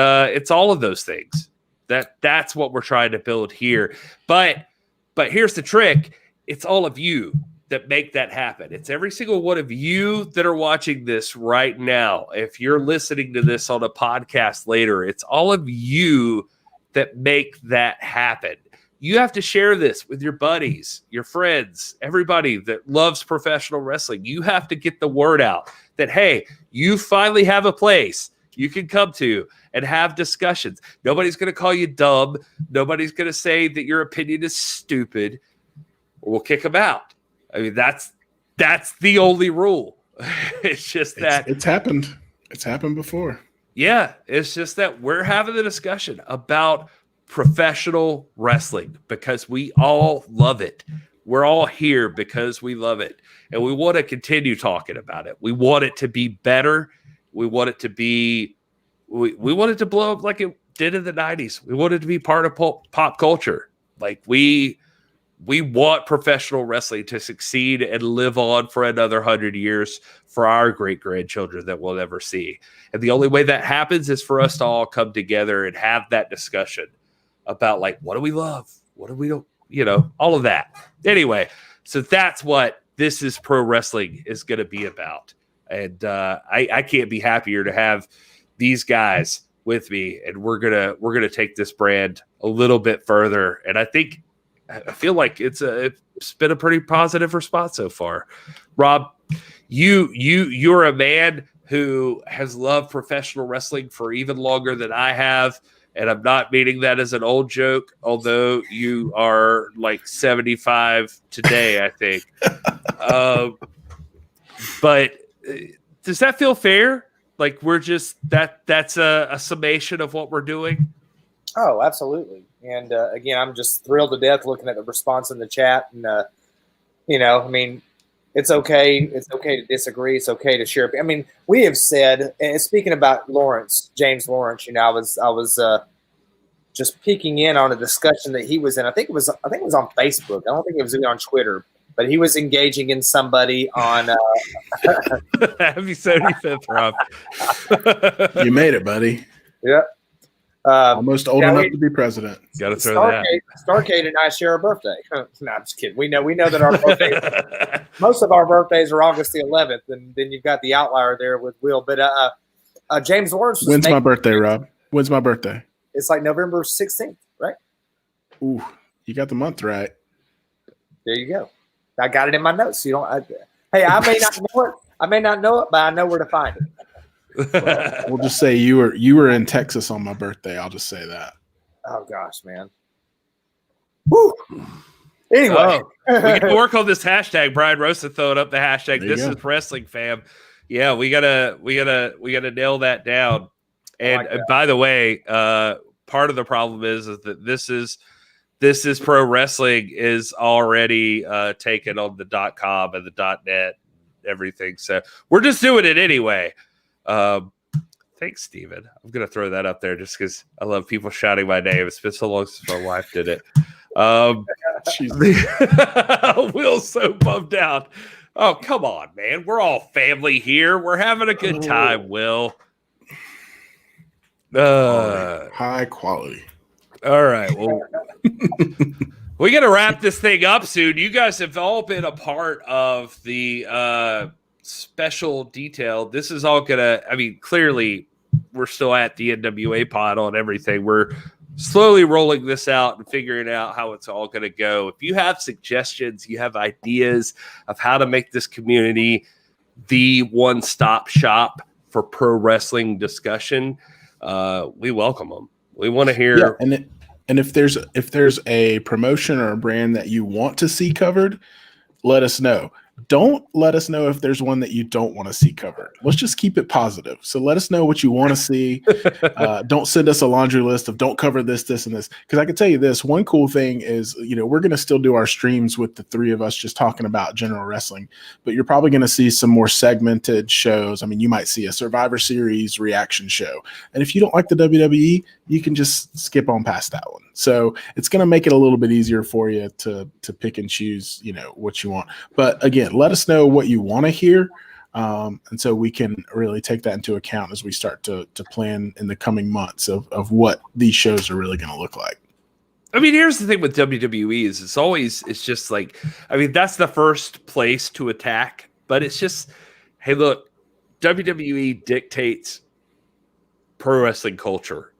A: all of those things. That's what we're trying to build here. But here's the trick. It's all of you that make that happen. It's every single one of you that are watching this right now. If you're listening to this on a podcast later, it's all of you that make that happen. You have to share this with your buddies, your friends, everybody that loves professional wrestling. You have to get the word out that, hey, you finally have a place you can come to and have discussions. Nobody's going to call you dumb. Nobody's going to say that your opinion is stupid, or we'll kick them out. I mean, that's the only rule. It's just that
B: it's happened. It's happened before.
A: Yeah, it's just that we're having the discussion about professional wrestling because we all love it. We're all here because we love it. And we want to continue talking about it. We want it to be better. We want it to be, we want it to blow up like it did in the 90s. We want it to be part of pop culture. Like we want professional wrestling to succeed and live on for another 100 years for our great grandchildren that we'll never see. And the only way that happens is for us to all come together and have that discussion about like, what do we love? What do we don't, all of that. Anyway, so that's what This Is Pro Wrestling is going to be about. And I can't be happier to have these guys with me. And we're gonna take this brand a little bit further. And I feel like it's been a pretty positive response so far. Rob, you're a man who has loved professional wrestling for even longer than I have. And I'm not meaning that as an old joke, although you are like 75 today, I think. But does that feel fair? Like we're just that's a summation of what we're doing?
C: Oh, absolutely. And again, I'm just thrilled to death looking at the response in the chat. And, I mean, it's okay. It's okay to disagree. It's okay to share. I mean, we have said, and speaking about James Lawrence, I was just peeking in on a discussion that he was in. I think it was on Facebook. I don't think it was even on Twitter, but he was engaging in somebody on.
A: Happy 75th, Rob.
C: You
B: made it, buddy.
C: Yeah.
B: Almost old enough to be president.
A: Got to throw that.
C: Starcade and I share a birthday. No, I'm just kidding. We know that our birthdays, most of our birthdays are August the 11th, and then you've got the outlier there with Will. But James Lawrence.
B: When's my birthday, Rob? When's my birthday?
C: It's like November 16th, right?
B: Ooh, you got the month right.
C: There you go. I got it in my notes. So you don't. Hey, I may not know it. I may not know it, but I know where to find it.
B: Well, we'll just say you were in Texas on my birthday. I'll just say that.
C: Oh gosh, man. Woo. Anyway,
A: we can work on this hashtag. Brian Rosa throwing up the hashtag. This is wrestling, fam. Yeah, we gotta nail that down. And by the way, part of the problem is that this is pro wrestling is already taken on the .com and the .net, everything. So we're just doing it anyway. Thanks, Steven. I'm gonna throw that up there just because I love people shouting my name. It's been so long since my wife did it. Will's so bummed out. Oh, come on, man. We're all family here. We're having a good time, Will.
B: High quality.
A: All right. Well, we got to wrap this thing up soon. You guys have all been a part of the special detail. This is all gonna, clearly we're still at the NWA pod on everything. We're slowly rolling this out and figuring out how it's all going to go. If you have suggestions, you have ideas of how to make this community the one-stop shop for pro wrestling discussion, we welcome them. We want to hear.
B: Yeah, and if there's a promotion or a brand that you want to see covered, let us know. Don't let us know if there's one that you don't want to see covered. Let's just keep it positive. So let us know what you want to see. Don't send us a laundry list of don't cover this, this, and this. Because I can tell you this, one cool thing is, we're going to still do our streams with the three of us just talking about general wrestling, but you're probably going to see some more segmented shows. You might see a Survivor Series reaction show. And if you don't like the WWE, you can just skip on past that one. So it's going to make it a little bit easier for you to pick and choose, what you want. But again, let us know what you want to hear. And so we can really take that into account as we start to plan in the coming months of what these shows are really going to look like.
A: Here's the thing with WWE is it's just like, that's the first place to attack, but it's just, hey, look, WWE dictates pro wrestling culture.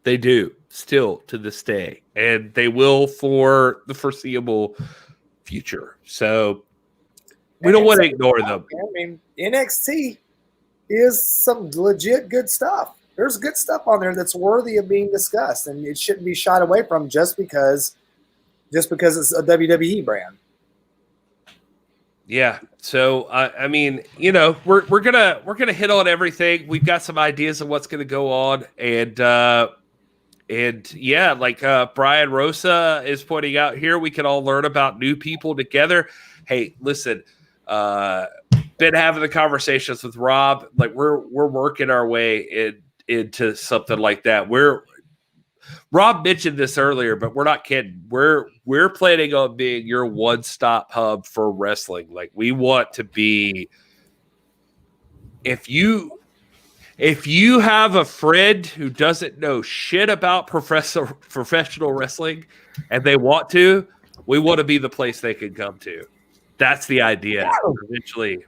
A: They do still to this day, and they will for the foreseeable future. So we don't want to ignore them.
C: NXT is some legit good stuff. There's good stuff on there that's worthy of being discussed, and it shouldn't be shied away from just because it's a WWE brand.
A: Yeah. So we're gonna hit on everything. We've got some ideas of what's gonna go on, and And yeah, like Brian Rosa is pointing out here, we can all learn about new people together. Hey, listen, been having the conversations with Rob. Like we're working our way into something like that. Rob mentioned this earlier, but we're not kidding. We're planning on being your one-stop hub for wrestling. Like we want to be. If you have a friend who doesn't know shit about professional wrestling and they want to, we want to be the place they can come to. That's the idea. Eventually,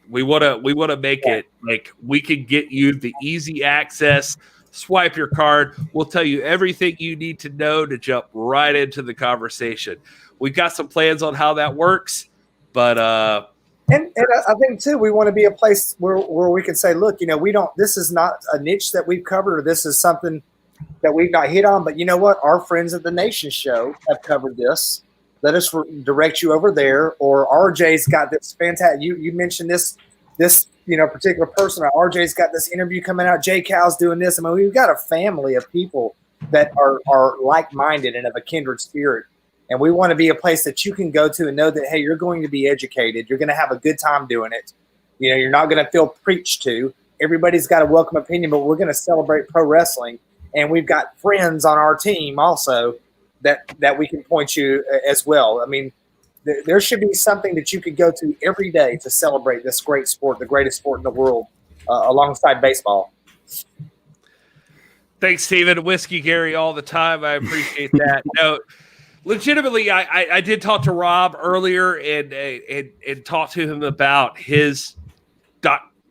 A: we want to make it like we can get you the easy access. Swipe your card. We'll tell you everything you need to know to jump right into the conversation. We've got some plans on how that works, but
C: And I think too, we want to be a place where we can say, look, this is not a niche that we've covered, or this is something that we've not hit on. But you know what? Our friends at the Nation Show have covered this. Let us direct you over there. Or RJ's got this fantastic. You mentioned this particular person. RJ's got this interview coming out. J Cal's doing this. I mean, we've got a family of people that are like-minded and of a kindred spirit. And we want to be a place that you can go to and know that, hey, you're going to be educated. You're going to have a good time doing it. You're not going to feel preached to. Everybody's got a welcome opinion, but we're going to celebrate pro wrestling. And we've got friends on our team also that we can point you as well. I mean, there should be something that you could go to every day to celebrate this great sport, the greatest sport in the world, alongside baseball.
A: Thanks, Steven. Whiskey Gary all the time. I appreciate that. No, legitimately, I did talk to Rob earlier and talk to him about his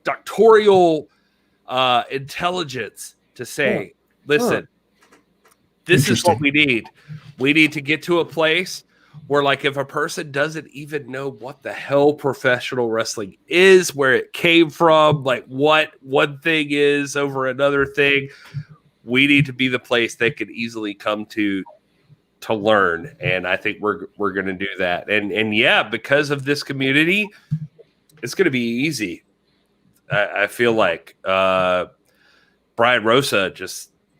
A: doctoral intelligence to say, listen, this is what we need. We need to get to a place where, like, if a person doesn't even know what the hell professional wrestling is, where it came from, like what one thing is over another thing, we need to be the place they could easily come to learn. And I think we're going to do that. And yeah, because of this community, it's going to be easy. I feel like Brian Rosa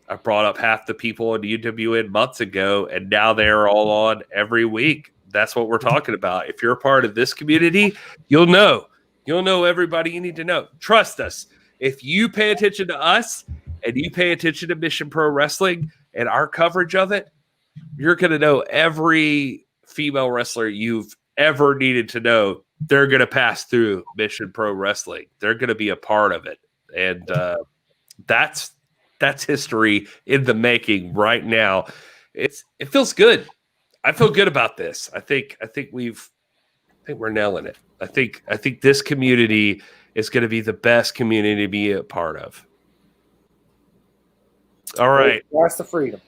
A: I brought up half the people in UWN months ago, and now they're all on every week. That's what we're talking about. If you're a part of this community, you'll know everybody you need to know. Trust us. If you pay attention to us and you pay attention to Mission Pro Wrestling and our coverage of it, you're going to know every female wrestler you've ever needed to know. They're going to pass through Mission Pro Wrestling. They're going to be a part of it. And that's history in the making right now. It feels good. I feel good about this. I think we're nailing it. I think this community is going to be the best community to be a part of. All right.
C: That's the freedom.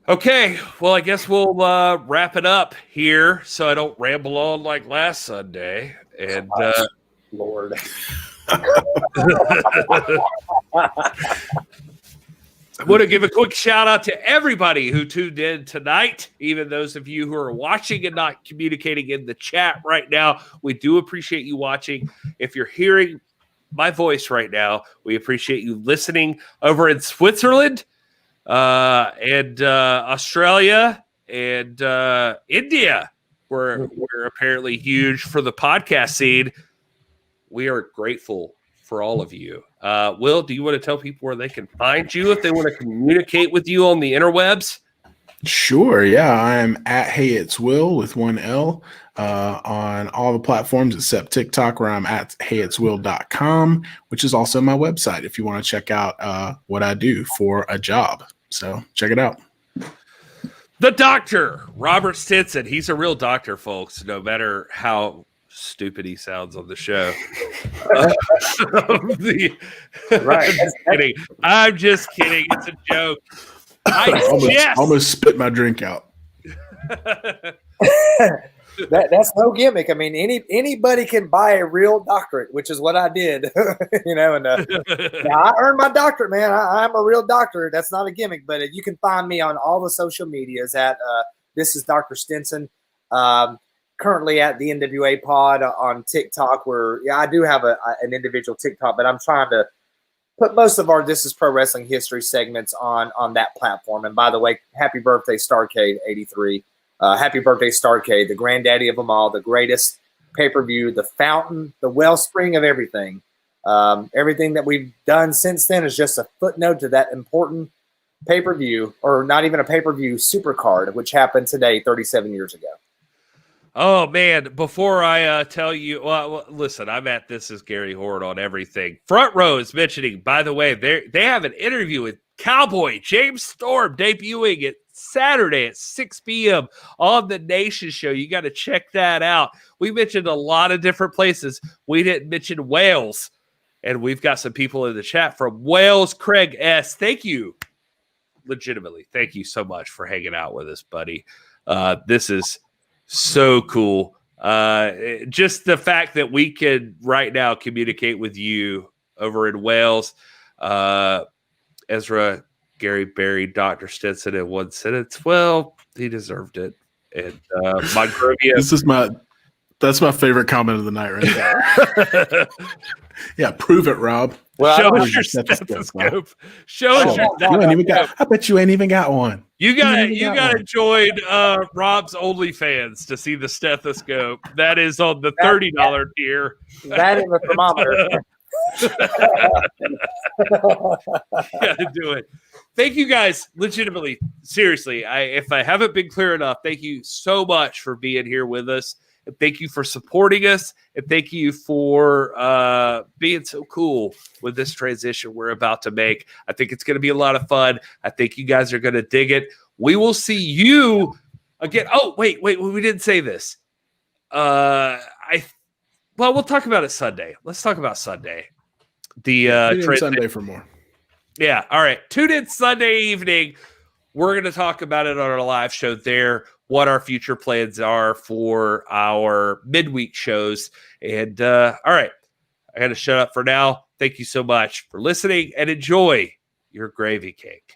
A: Okay, well, I guess we'll wrap it up here so I don't ramble on like last Sunday. And
C: Lord.
A: I want to give a quick shout out to everybody who tuned in tonight, even those of you who are watching and not communicating in the chat right now. We do appreciate you watching. If you're hearing my voice right now, we appreciate you listening over in Switzerland and Australia and India. We're apparently huge for the podcast scene. We are grateful for all of you. Will, do you want to tell people where they can find you if they want to communicate with you on the interwebs?
B: Sure. Yeah. I'm at Hey It's Will with one L on all the platforms except TikTok, where I'm at heyitswill.com, which is also my website if you want to check out what I do for a job. So check it out.
A: The doctor, Robert Stinson. He's a real doctor, folks, no matter how stupid he sounds on the show.
C: Right.
A: I'm just kidding. It's a joke.
B: I almost spit my drink out.
C: That's no gimmick. I mean, anybody can buy a real doctorate, which is what I did. And I earned my doctorate, man. I'm a real doctor. That's not a gimmick, but you can find me on all the social medias at This is Dr. Stinson. Currently at the NWA Pod on TikTok, where I do have an individual TikTok, but I'm trying to put most of our This Is Pro Wrestling History segments on that platform. And by the way, happy birthday, Starcade 83. Happy birthday, Starcade, the granddaddy of them all, the greatest pay-per-view, the fountain, the wellspring of everything. Everything that we've done since then is just a footnote to that important pay-per-view, or not even a pay-per-view, Supercard, which happened today 37 years ago.
A: Oh, man, before I tell you, well, listen, I'm at This Is Gary Horde on everything. Front Row is mentioning, by the way, they have an interview with Cowboy James Storm debuting at Saturday at 6 p.m. on the Nation Show. You got to check that out. We mentioned a lot of different places. We didn't mention Wales, and we've got some people in the chat from Wales. Craig S., thank you. Legitimately, thank you so much for hanging out with us, buddy. This is so cool. Just the fact that we can right now communicate with you over in Wales. Ezra, Gary Barry, Dr. Stinson in one sentence. Well, he deserved it. And Monrovia.
B: That's my favorite comment of the night right there. Yeah, prove it, Rob.
A: Well, show us your stethoscope. Show us your stethoscope.
B: I bet you ain't even got one.
A: You got to join Rob's OnlyFans to see the stethoscope. That is on the $30 tier.
C: That and the thermometer.
A: Got to do it. Thank you guys. Legitimately, seriously. If I haven't been clear enough, thank you so much for being here with us. And thank you for supporting us. And thank you for being so cool with this transition we're about to make. I think it's going to be a lot of fun. I think you guys are going to dig it. We will see you again. Oh, wait. We didn't say this. Well, we'll talk about it Sunday. Let's talk about Sunday.
B: Sunday for more.
A: Yeah. All right. Tune in Sunday evening. We're going to talk about it on our live show there, what our future plans are for our midweek shows. And all right, I got to shut up for now. Thank you so much for listening and enjoy your gravy cake.